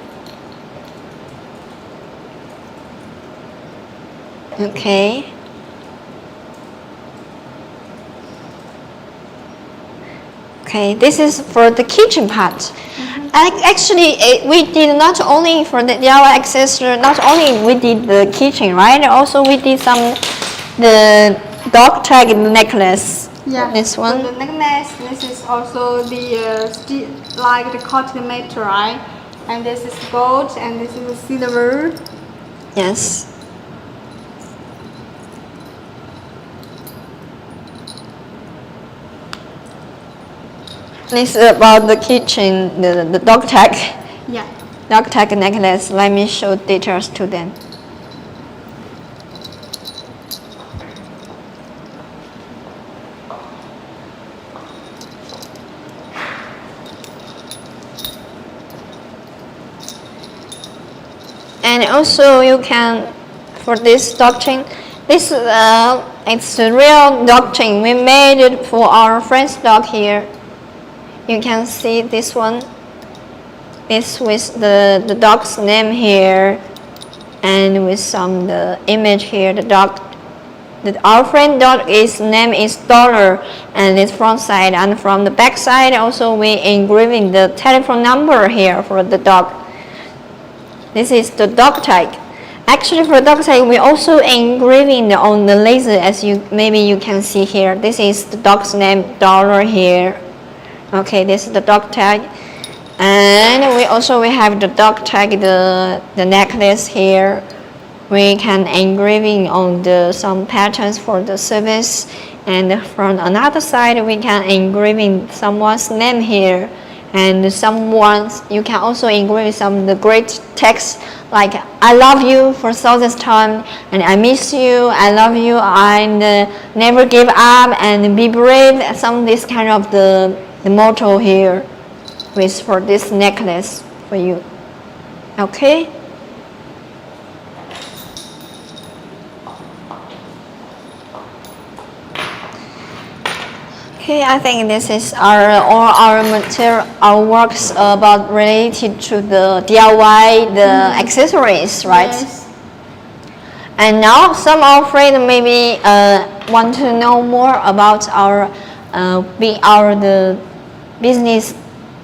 B: Okay. Okay, this is for the kitchen part. Mm-hmm. Actually, we did not only for the DIY accessory, not only we did the kitchen, right? Also we did the dog tag necklace.
A: Yeah.
B: This one.
A: For the necklace, this is also the like the cotton metal, right? And this is gold, and this is silver.
B: Yes. This is about the kitchen, the dog tag.
A: Yeah.
B: Dog tag necklace. Let me show details to them. And also you can, for this dog chain, this it's a real dog chain. We made it for our friend's dog here. You can see this one. It's with the dog's name here, and with some the image here. The dog, our friend dog name is Dollar, and its front side, and from the back side also we engraving the telephone number here for the dog. This is the dog tag. Actually, for dog tag, we also engraving on the laser, as maybe you can see here. This is the dog's name, Dollar here. Okay, this is the dog tag, and we have the dog tag, the necklace here. We can engraving on some patterns for the service, and from another side we can engraving someone's name here, and you can also engrave some the great text like "I love you for thousandth time," and "I miss you," "I love you," and "never give up," and "be brave." Some this kind of the motto here for this necklace for you. Okay. Okay, I think this is all our material, our works about related to the DIY, the accessories, right?
A: Yes.
B: And now some of our friends maybe want to know more about the business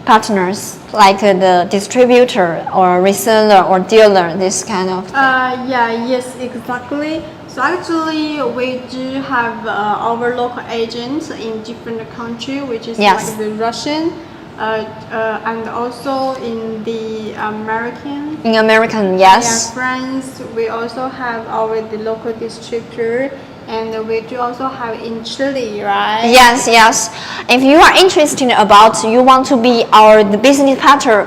B: partners, like the distributor or reseller or dealer, this kind of thing.
A: Yes, exactly. So actually, we do have our local agents in different countries, which is like the Russian, and also in the American.
B: In American, yes.
A: Yeah, France. We also have the local distributor, and we do also have in Chile, right?
B: Yes. If you are interested you want to be the business partner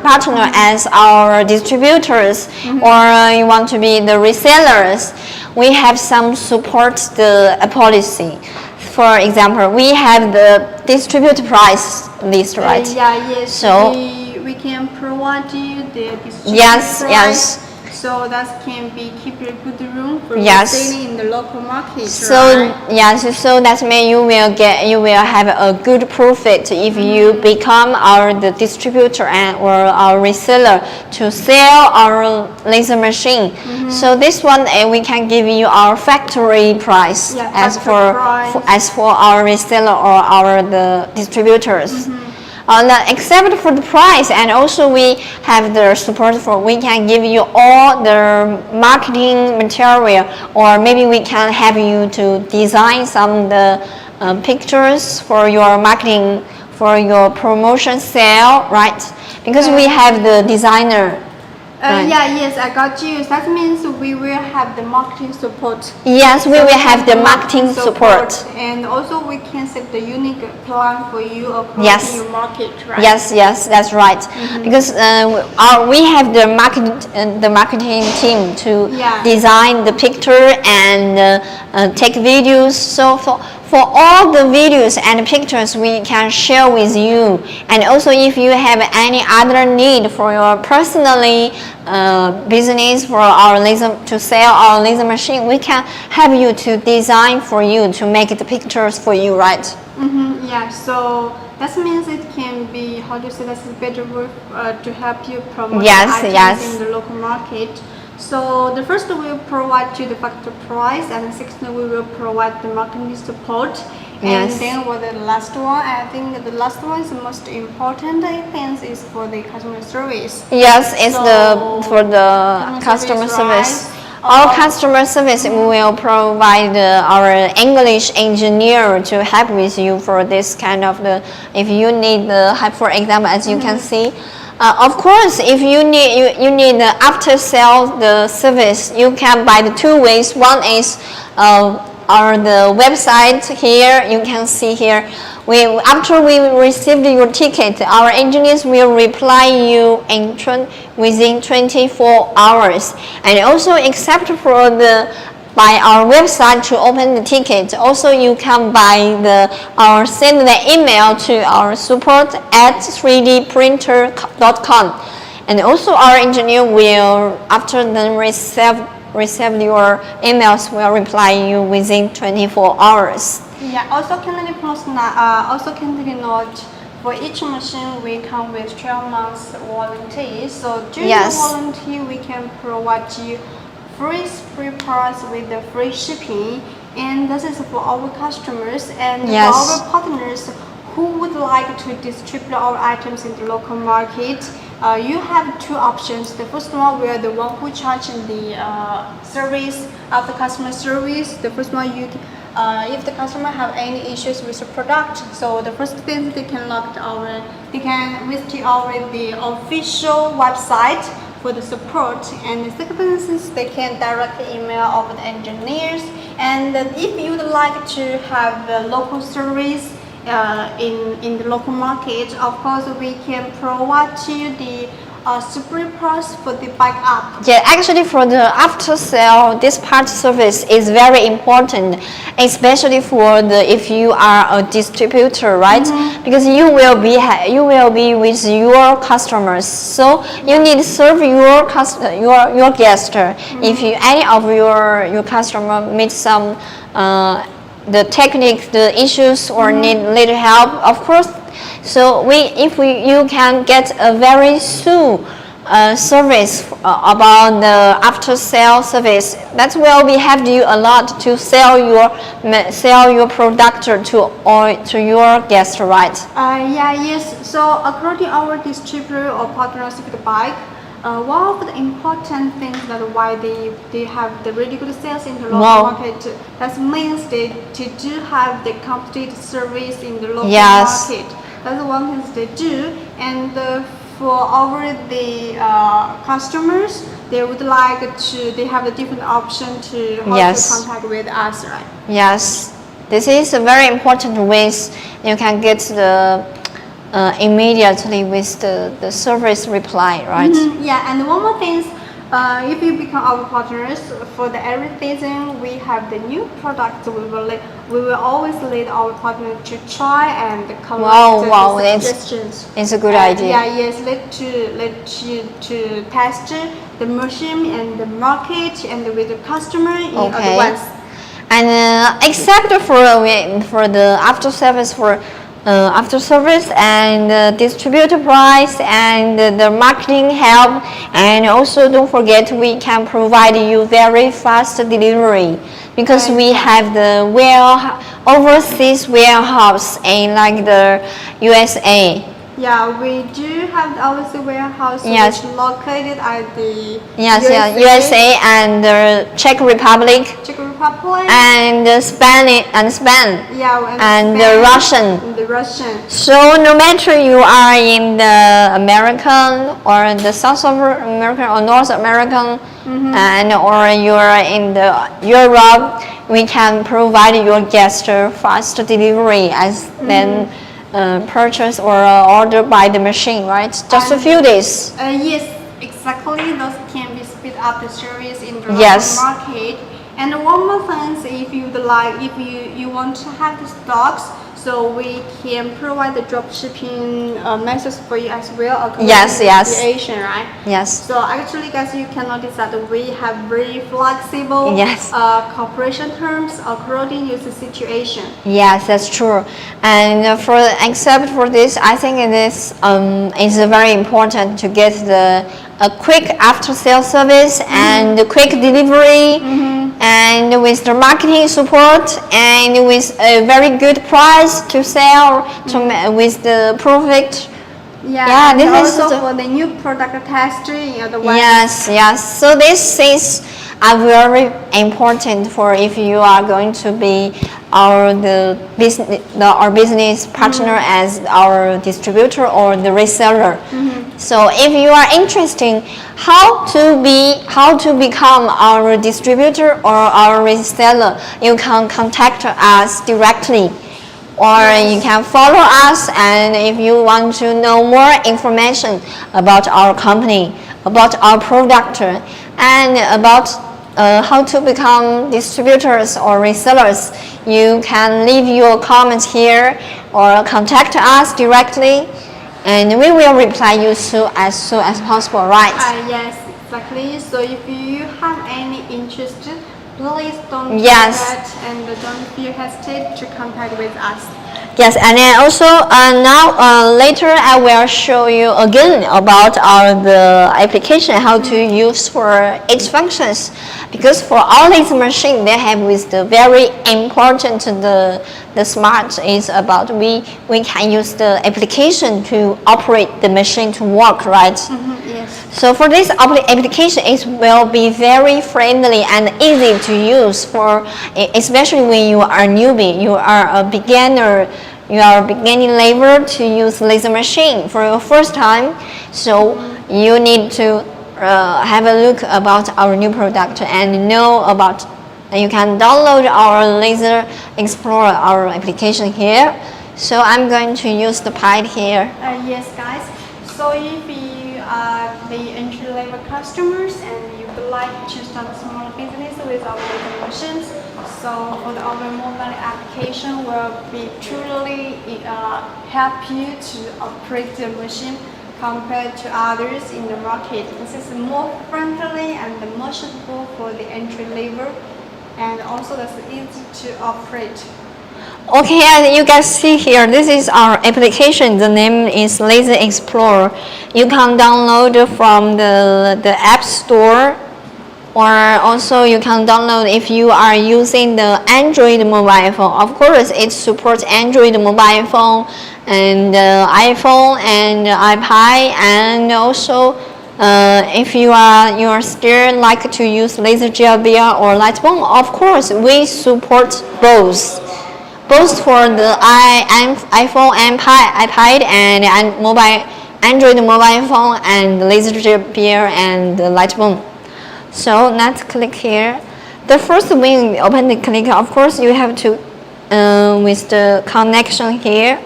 B: as our distributors, or you want to be the resellers, we have some support the policy. For example, we have the distributor price list, right?
A: Yes.
B: So
A: we can provide you the distributor
B: yes,
A: price.
B: yes.
A: So that can keep a good room for
B: yes.
A: selling in the local market.
B: So
A: right?
B: yes, so that means you will have a good profit if you become the distributor or our reseller to sell our laser machine. So this one we can give you our factory price as for our reseller or the distributors. Except for the price, and also we have the support we can give you all the marketing material, or maybe we can have you to design some the pictures for your marketing, for your promotion sale, right? Because we have the designer.
A: Yes, I got you. That means we will have the marketing support.
B: Yes, we will have the marketing support.
A: And also we can set the unique plan for you according to your market, right?
B: Yes, that's right. Because we have the marketing team to design the picture and take videos. So for all the videos and pictures we can share with you, and also if you have any other need for your personally business for our laser to sell our laser machine, we can have you to design for you to make the pictures for you, right?
A: Yeah, so that means it can be, how to say, that's a better word to help you promote items in the local market. So the first we will provide you the factor price, and the second we will provide the marketing support. And then for the last one, I think the last one is the most important, I think, is for the customer service.
B: Yes, it's for the customer service. Our customer service will provide our English engineer to help with you for this kind of if you need the help, for example, as you can see. Of course, if you need the after sale the service, you can buy the two ways. One is the website here. You can see here. After we received your ticket, our engineers will reply you within 24 hours. And also, except for by our website to open the ticket, also you can send the email to our support@3dprinter.com, and also our engineer will, after then receive your emails, will reply you within 24 hours.
A: Yeah, also can take note for each machine we come with 12 months warranty. So during
B: Yes.
A: the warranty we can provide you free spare parts with the free shipping, and this is for our customers and
B: Yes.
A: for our partners who would like to distribute our items in the local market. You have two options. The first one, we are the one who charging the service of the customer service. The first one, if the customer have any issues with the product, so the first thing they can visit our the official website for the support, and the second thing is they can directly email over the engineers. And if you would like to have the local service in the local market, of course we can provide you the spare parts for the backup.
B: Yeah, actually for the after sale, this part service is very important, especially for if you are a distributor, right? Because you will be with your customers, so you need to serve your guest. If any of your customer meet some the issues or need little help, of course. So you can get a very soon service about the after sale service. That will be help you a lot to sell your product to your guest, right?
A: Yes. So according to our distributor or partners with the bike, one of the important things that why they have the really good sales in the local market, that means they do have the complete service in the local market. That's one thing they do. And for our customers, they would like they have a different option to how to contact with us, right?
B: Yes, this is a very important ways you can get the immediately with the service reply, right?
A: Yeah, and one more thing is, if you become our partners for the every season, we have the new products. We will always let our partner to try and collect the suggestions.
B: It's a good idea.
A: Yes, let you to test the machine and the market and with the customer in advance.
B: And except for the after service and distributor price and the marketing help, and also don't forget we can provide you very fast delivery because we have the overseas warehouse in like the USA.
A: Yeah, we do have our warehouse which located at the
B: USA and the Czech Republic and Spain and the Russian. So no matter you are in the American or the South American or North American and or you are in the Europe, we can provide your guest fast delivery as then purchase or order by the machine, right? Just a few days.
A: Yes, exactly. Those can be speed up the service in the local market. And one more thing, if you want to have the stocks, so we can provide the drop shipping methods for you as well. Situation, right?
B: Yes.
A: So actually, guys, you can notice that we have very flexible cooperation terms according to the situation.
B: Yes, that's true. And except for this, I think it is very important to get a quick after sale service and the quick delivery and with the marketing support and with a very good price to sell with the profit.
A: Yeah, this is also for the new product testing.
B: Yes. So this is very important for if you are going to be our business partner as our distributor or the reseller. So if you are interested how to become our distributor or our reseller, you can contact us directly. Or you can follow us, and if you want to know more information about our company, about our product, and about how to become distributors or resellers, you can leave your comments here or contact us directly, and we will reply you soon as possible, right?
A: Yes, exactly. So if you have any interest, please don't forget and don't feel hesitate to contact with us.
B: Yes, and then also now later I will show you again about the application how to use for its functions, because for all these machines they have with the very important the smart is about we can use the application to operate the machine to work, right?
A: Yes.
B: So for this application, it will be very friendly and easy to use for, especially when you are a newbie, you are a beginner, you are a beginning level to use laser machine for your first time. So you need to have a look about our new product and know about. You can download our Laser Explorer, our application here. So I'm going to use the Pide here.
A: Yes, guys. So if you are the entry-level customers and you would like to start a small business with our laser machines, so for the our mobile application will be truly help you to operate the machine compared to others in the market. This is more friendly and more suitable for the entry level, and also that's easy to operate.
B: Okay, as you guys see here, this is our application. The name is Laser Explorer. You can download from the App Store, or also you can download if you are using the Android mobile phone. Of course, it supports Android mobile phone and iPhone and iPad, and also if you are still like to use laser GLBR or light bulb, of course we support both for the iPhone and iPad and mobile Android mobile phone and laser GLBR and the light bulb. So let's click here. The first when you open the click, of course you have to with the connection here.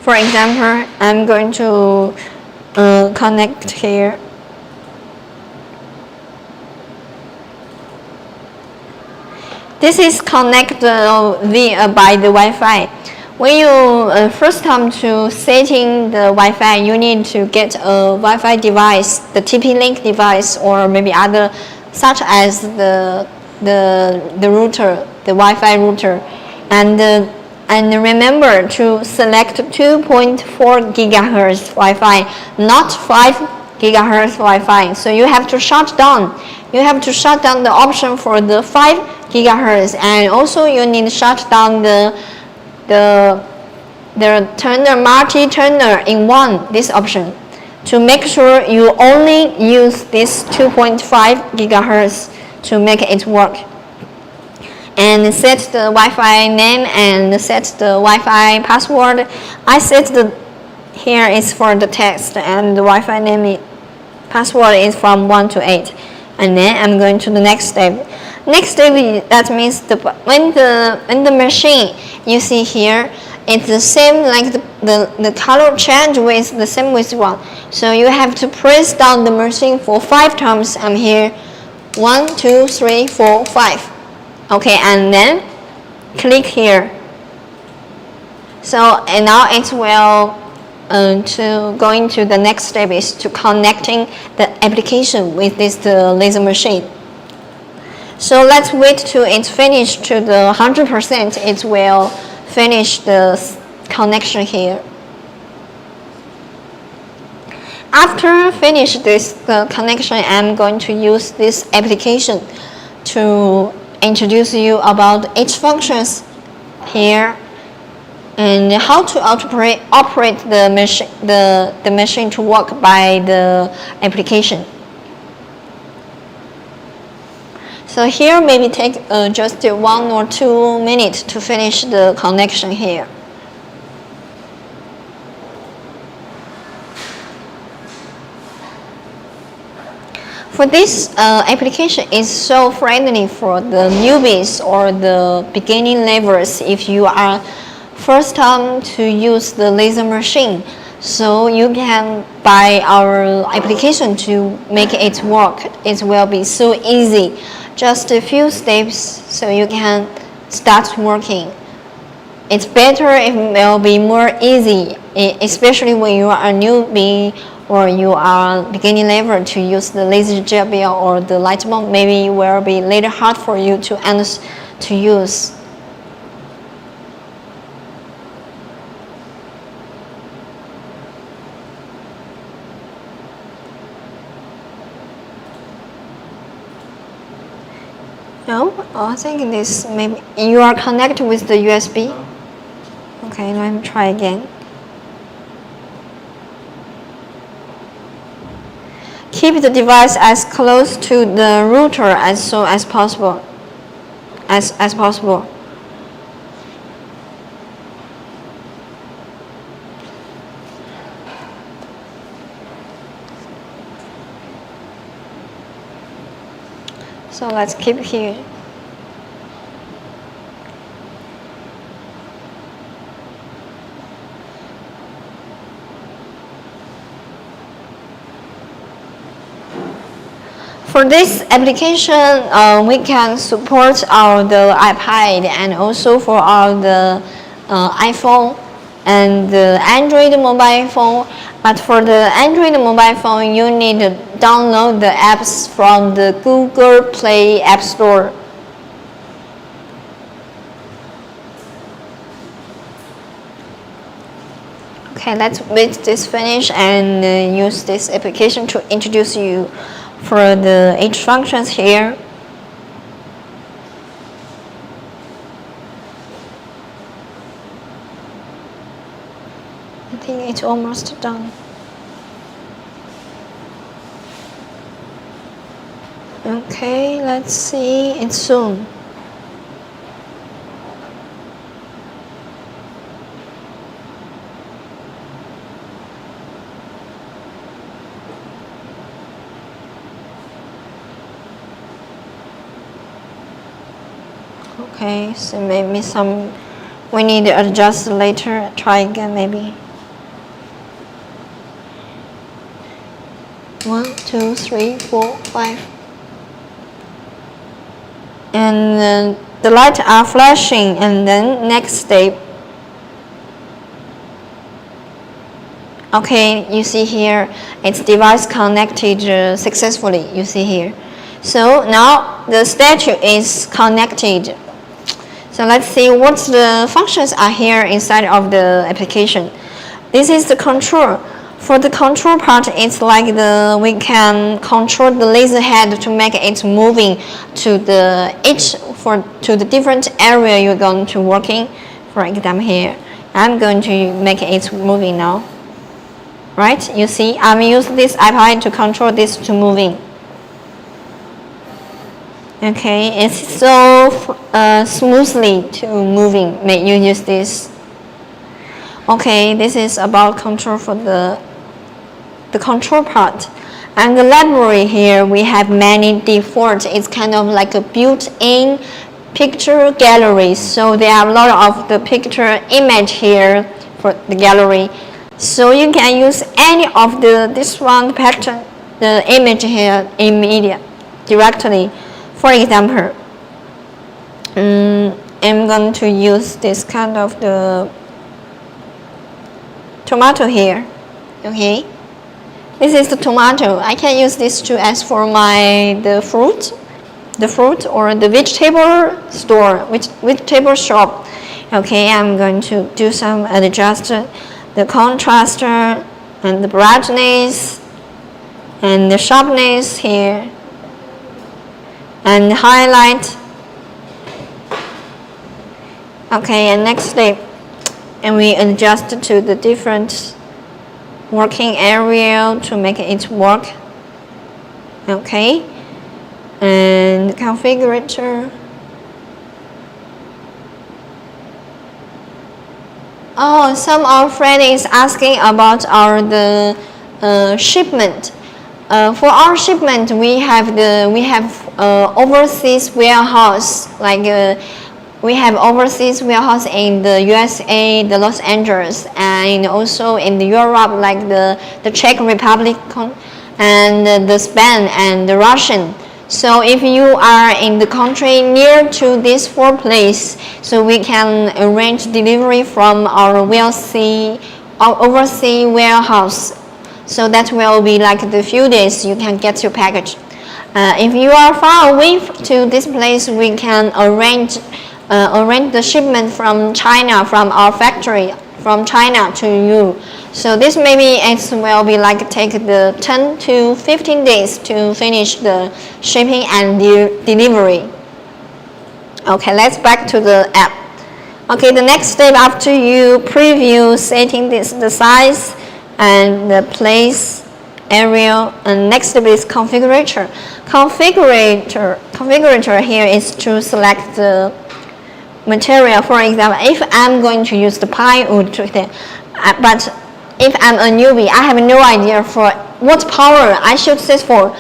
B: For example, I'm going to connect here. This is connected by the Wi-Fi. When you first time to setting the Wi-Fi, you need to get a Wi-Fi device, the TP-Link device, or maybe other, such as the router, the Wi-Fi router, and remember to select 2.4 gigahertz Wi-Fi, not 5 gigahertz Wi-Fi. So you have to shut down. You have to shut down the option for the 5 gigahertz, and also you need to shut down the turner, multi-turner in one, this option, to make sure you only use this 2.5 gigahertz to make it work. And set the Wi-Fi name and set the Wi-Fi password. I set the here is for the text, and the Wi-Fi name password is from 1 to 8. And then I'm going to the next step. Next step, that means when the machine you see here, it's the same like the color change with the same with one. So you have to press down the machine for 5 times. I'm here, 1, 2, 3, 4, 5. Okay, and then click here. So and now it will to going to the next step is to connecting the application with this laser machine. So let's wait till it's finished to the 100%. It will finish the connection here. After finish this connection, I'm going to use this application to introduce you about its functions here and how to operate the machine to work by the application. So here maybe take just 1 or 2 minutes to finish the connection here. For this application is so friendly for the newbies or the beginning levels if you are first time to use the laser machine. So you can buy our application to make it work. It will be so easy. Just a few steps so you can start working. It's better, it will be more easy, especially when you are a newbie or you are beginning level to use the laser GLBR or the light bulb. Maybe it will be later hard for you to use. No, I think this maybe you are connected with the USB. Okay, let me try again. Keep the device as close to the router as possible. As possible. So let's keep here. For this application, we can support the iPad and also for the iPhone and the Android mobile phone. But for the Android mobile phone, you need to download the apps from the Google Play App Store. Okay, let's wait this finish and use this application to introduce you for the each functions here. I think it's almost done. Okay, let's see it soon. Okay, so maybe we need to adjust later. Try again maybe. 1, 2, 3, 4, 5. And the lights are flashing, and then next step. Okay, you see here, its device connected successfully. You see here. So now the statue is connected. So let's see what the functions are here inside of the application. This is the control. For the control part, it's like we can control the laser head to make it moving to the different area you're going to working. For example here, I'm going to make it moving now. Right? You see, I'm using this iPad to control this to moving. Okay, it's so smoothly to moving. May you use this. Okay, this is about control for the control part. And the library here, we have many default. It's kind of like a built-in picture gallery. So there are a lot of the picture image here for the gallery. So you can use any of this one pattern, the image here immediately, directly. For example, I'm going to use this kind of the tomato here. Okay, this is the tomato. I can use this to ask for the fruit or the vegetable store, vegetable shop. Okay, I'm going to do some adjust the contrast and the brightness and the sharpness here. And highlight. Okay, and next step, and we adjust to the different working area to make it work. Okay, and configurator. Oh, some of our friend is asking about the shipment. For our shipment, we have overseas warehouse, like we have overseas warehouse in the USA, the Los Angeles, and also in the Europe, like the Czech Republic and the Spain and the Russian. So if you are in the country near to these 4 places, so we can arrange delivery from our overseas warehouse. So that will be like the few days you can get your package. If you are far away to this place, we can arrange the shipment from China, from our factory, from China to you. So this maybe it will be like take the 10 to 15 days to finish the shipping and delivery. Okay, let's back to the app. Okay, the next step after you preview setting the size and the place area, and next step is configurator. Configurator here is to select the material. For example, if I'm going to use the pine wood but if I'm a newbie, I have no idea for what power I should set for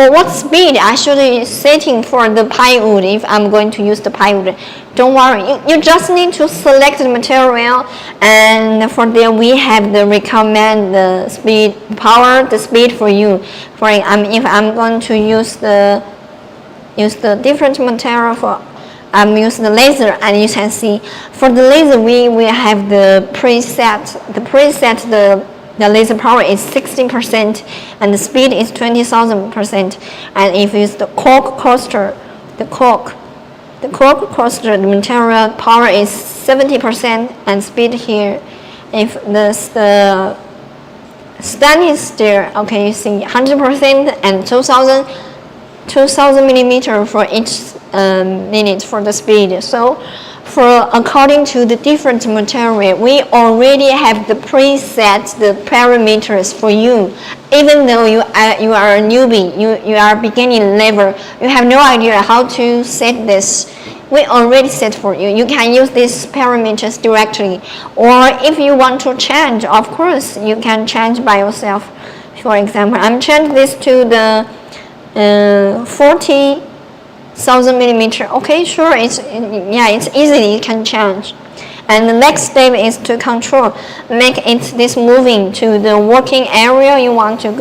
B: what speed I should be setting for the pine wood if I'm going to use the pine wood. Don't worry, you just need to select the material, and for there we have the recommend the speed, the speed for you. For if I'm going to use the different material for use the laser, and you can see for the laser we have the preset. The laser power is 16% and the speed is 20,000%. And if it's the cork coaster, the material power is 70% and speed here. If the stainless steel, okay, you see 100% and 2,000 millimeter for each minute for the speed. So according to the different material, we already have the preset the parameters for you. Even though you are a newbie, you are beginning level, you have no idea how to set this. We already set for you. You can use these parameters directly, or if you want to change, of course you can change by yourself. For example, I'm changing this to the 40,000 millimeter. Okay, sure, it's easily you can change. And the next step is to control, make this moving to the working area you want to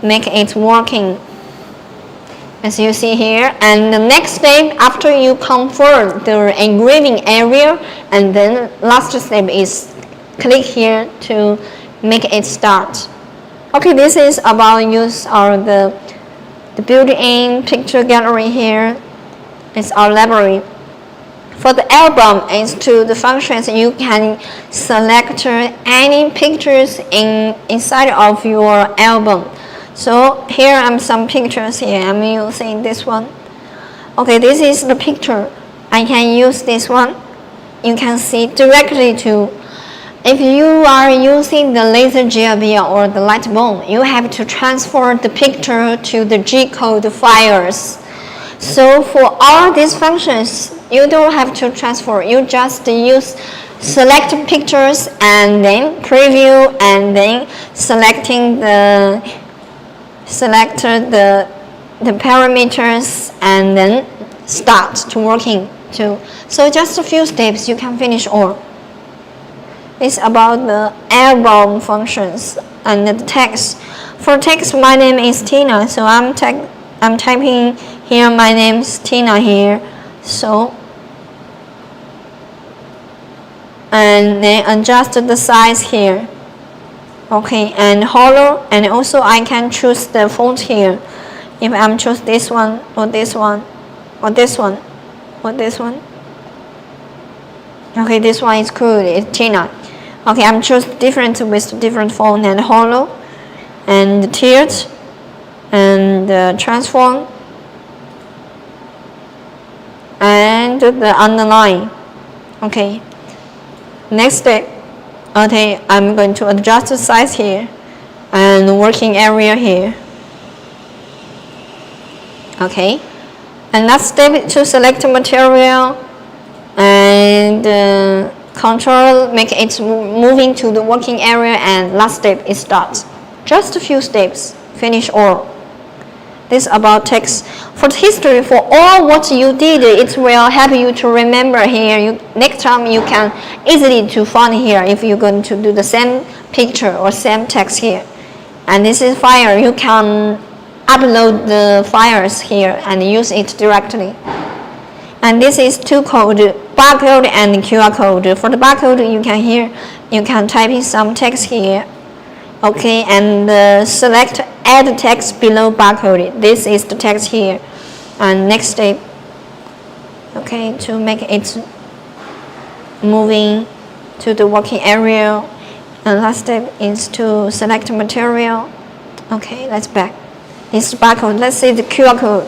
B: make it working, as you see here. And the next step after you confirm the engraving area, and then last step is click here to make it start. Okay, this is about use of the built-in picture gallery here. It's our library. For the album, it's to the functions you can select any pictures inside of your album. So here are some pictures here. I'm using this one. Okay, this is the picture. I can use this one. You can see directly to. If you are using the laser GLB or the light bone, you have to transfer the picture to the G-code files. So for all these functions, you don't have to transfer. You just select pictures and then preview, and then select the parameters, and then start to working too. So just a few steps, you can finish all. It's about the album functions and the text. For text, my name is Tina, so I'm typing here my name is Tina here. So, and then adjust the size here. Okay, and hollow, and also I can choose the font here. If I'm choose this one or this one or this one or this one. Okay, this one is cool. It's Tina. Okay, I'm choose different with different font and hollow, and tilt, and transform, and the underline. Okay. Next step. Okay, I'm going to adjust the size here, and working area here. Okay. And last step to select material and control, make it moving to the working area, and last step is start. Just a few steps, finish all. This about text. For the history, for all what you did, it will help you to remember here. Next time you can easily to find here if you're going to do the same picture or same text here. And this is file. You can upload the files here and use it directly. And this is two code, barcode and QR code. For the barcode, you can type in some text here. Okay, and select add text below barcode. This is the text here. And next step, okay, to make it moving to the working area. And last step is to select material. Okay, let's back. This barcode. Let's see the QR code.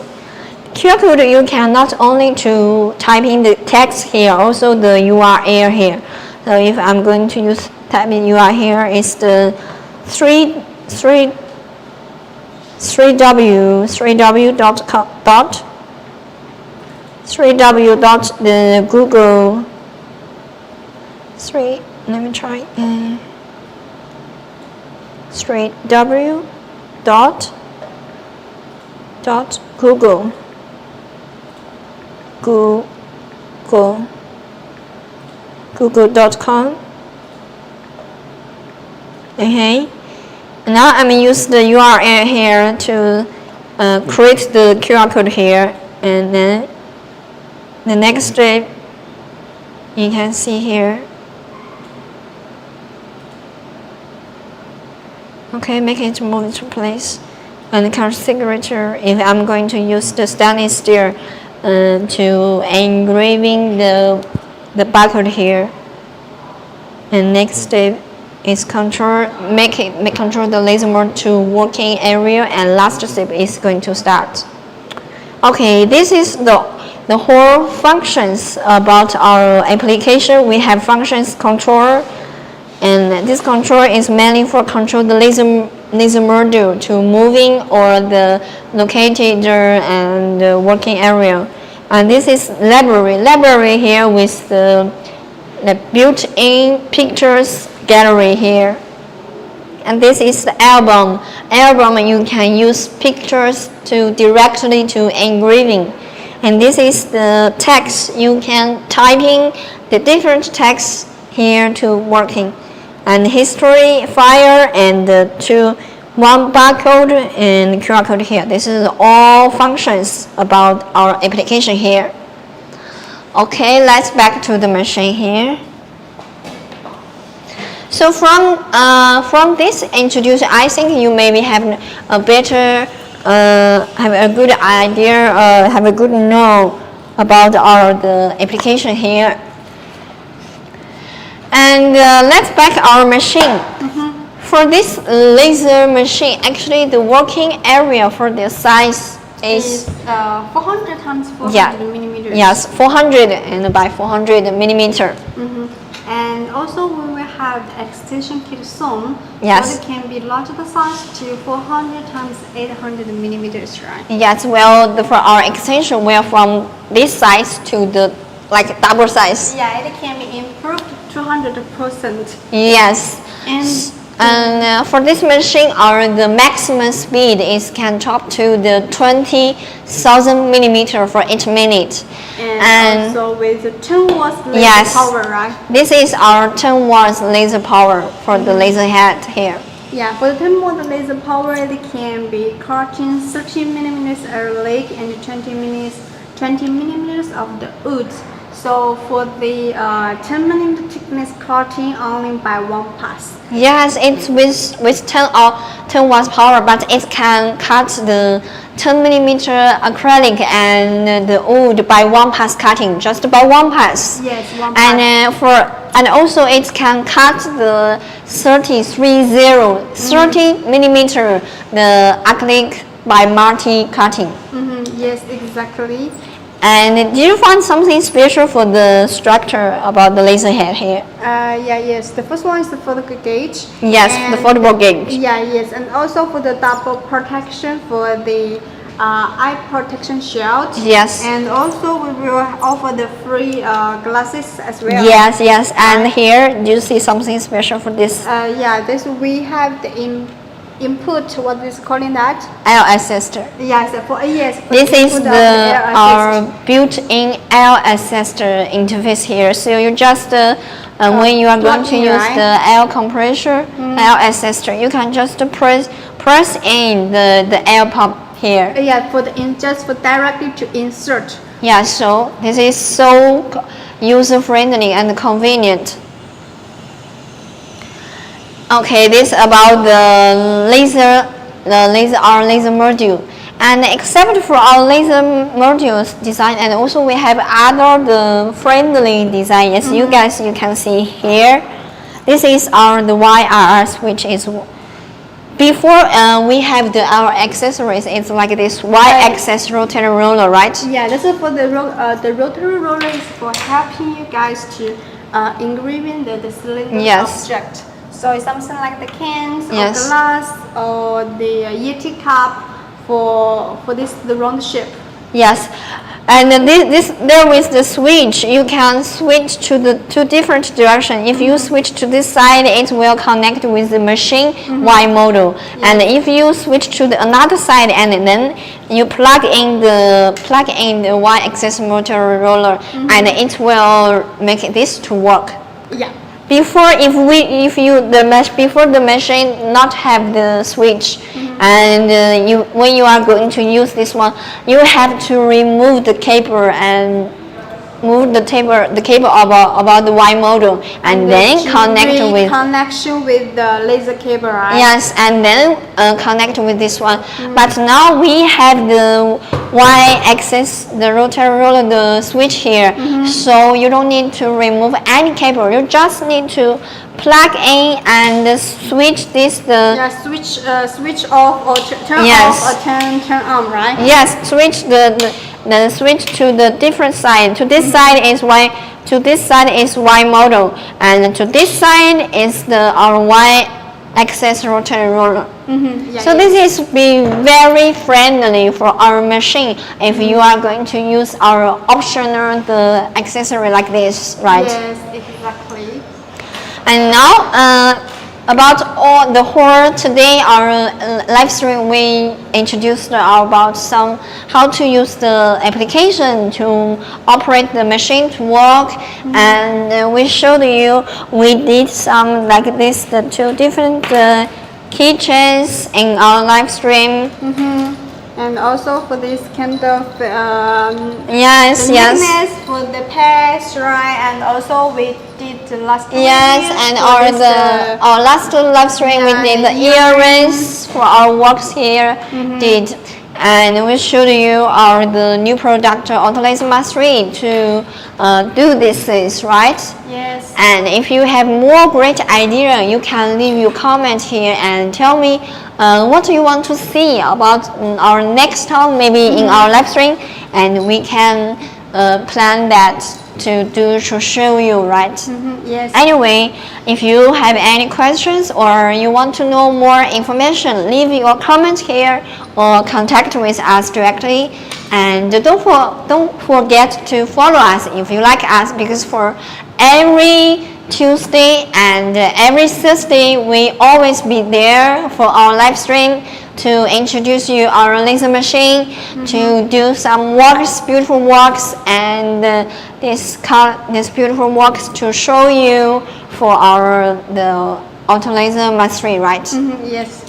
B: QR code, you can not only to type in the text here, also the URL here. So if I'm going to use type in URL here, it's the 3w.google 3 let me try 3w dot google.com. Okay, now I'm use the URL here to create the QR code here, and then the next step you can see here. Okay, make it move into place. And configurator, if I'm going to use the stainless steel to engraving the barcode here. And next step is make control the laser mode to working area, and last step is going to start. Okay, this is the whole functions about our application. We have functions controller, and this controller is mainly for control the laser module to moving or the located and the working area. And this is library here with the built-in pictures gallery here. And this is the album. You can use pictures to directly to engraving. And this is the text. You can type in the different text here to working. And history, file, and one barcode and QR code here. This is all functions about our application here. Okay, let's back to the machine here. So from this introduction, I think you maybe have a better, have a good idea, have a good know about the application here. And let's back our machine. For this laser machine, actually the working area for the size is
A: 400 times 400 millimeters.
B: Yes, 400 and by 400 millimeter.
A: And also we will have the extension kit soon.
B: Yes.
A: So it can be larger the size to 400 times 800 millimeters, right?
B: Yes, well, for our extension, we are from this size to the double size.
A: Yeah, it can be improved 200%.
B: Yes. And for this machine, the maximum speed can top to the 20,000 millimeter for each minute.
A: And also with the 10 watts laser power, right?
B: This is our 10 watts laser power for the laser head here.
A: Yeah, for the 10 watt laser power, it can be cutting 30 millimeters acrylic and 20 millimeters of the wood. So for the 10 millimeter thickness cutting only by one pass.
B: Yes, it's with 10 watts power, but it can cut the 10 millimeter acrylic and the wood by one pass cutting, just by one pass.
A: Yes, one pass.
B: And also it can cut the 30 millimeter the acrylic by multi-cutting.
A: Yes, exactly.
B: And did you find something special for the structure about the laser head here?
A: Yes. The first one is the focal gauge.
B: Yes, the foldable gauge.
A: Yeah, yes. And also for the double protection for the eye protection shield.
B: Yes.
A: And also we will offer the free glasses as well.
B: Yes. And here, do you see something special for this?
A: This we have the input, what is calling that?
B: L assistor.
A: Yes,
B: this is our built-in L assistor interface here. So you just when you are going to use the L compressor, L assistor, you can just press in the L pump here.
A: Yeah, just for directly to insert.
B: Yeah, so this is so user-friendly and convenient. Okay, this is about our laser module. And except for our laser modules design, and also we have other friendly design. As you can see here, this is the YRS, which is before we have our accessories, it's like this Y-axis rotary roller, right?
A: Yeah, this is for the rotary roller is for helping you guys to engraving the cylinder object. So it's something like the cans or glass or the Yeti cup for the round shape.
B: Yes, and there is the switch. You can switch to the two different directions. If you switch to this side, it will connect with the machine Y model. And if you switch to another side, and then you plug in the Y-axis motor roller, and it will make this to work.
A: Yeah.
B: Before, before the machine not have the switch, and when you are going to use this one, you have to remove the cable and move the cable about the Y model, and then connect with
A: connection with the laser cable, right?
B: Yes, and then connect with this one. But now we have the Y-axis, the rotary roller, the switch here, so you don't need to remove any cable. You just need to plug in and switch this
A: switch off or turn off or turn on, right?
B: Yes, switch the switch to the different side. To this side is Y. To this side is Y model, and to this side is our Y-axis rotary roller. So this is be very friendly for our machine if you are going to use our optional accessory like this, right?
A: Yes, exactly.
B: And now about the whole today our live stream, we introduced about how to use the application to operate the machine to work, and we showed you we did some like this, the two different keychains in our live stream.
A: And also for this kind of
B: yes
A: for the pets, right? And also we did the last
B: and our last live stream we did the earrings for our works here did, and we showed you the new product Untitled Mastery to do these things, right?
A: Yes.
B: And if you have more great idea, you can leave your comment here and tell me what you want to see about our next time, maybe in our live stream, and we can plan that to show you, right?
A: Yes.
B: Anyway, if you have any questions or you want to know more information, leave your comment here or contact with us directly. And don't forget to follow us if you like us, because for every Tuesday and every Thursday we always be there for our live stream to introduce you our laser machine, to do some works, beautiful works, and this beautiful works to show you for the Untitled Mastery, right?
A: Yes.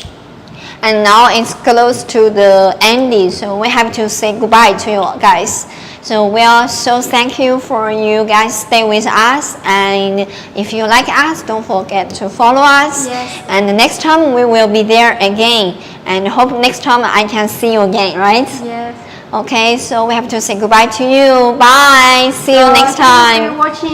B: And now it's close to the ending, so we have to say goodbye to you guys. So we are so thank you for you guys stay with us, and if you like us, don't forget to follow us.
A: Yes.
B: And the next time we will be there again, and hope next time I can see you again, right?
A: Yes.
B: Okay, so we have to say goodbye to you. Bye. See you next time.
A: Thank you for watching.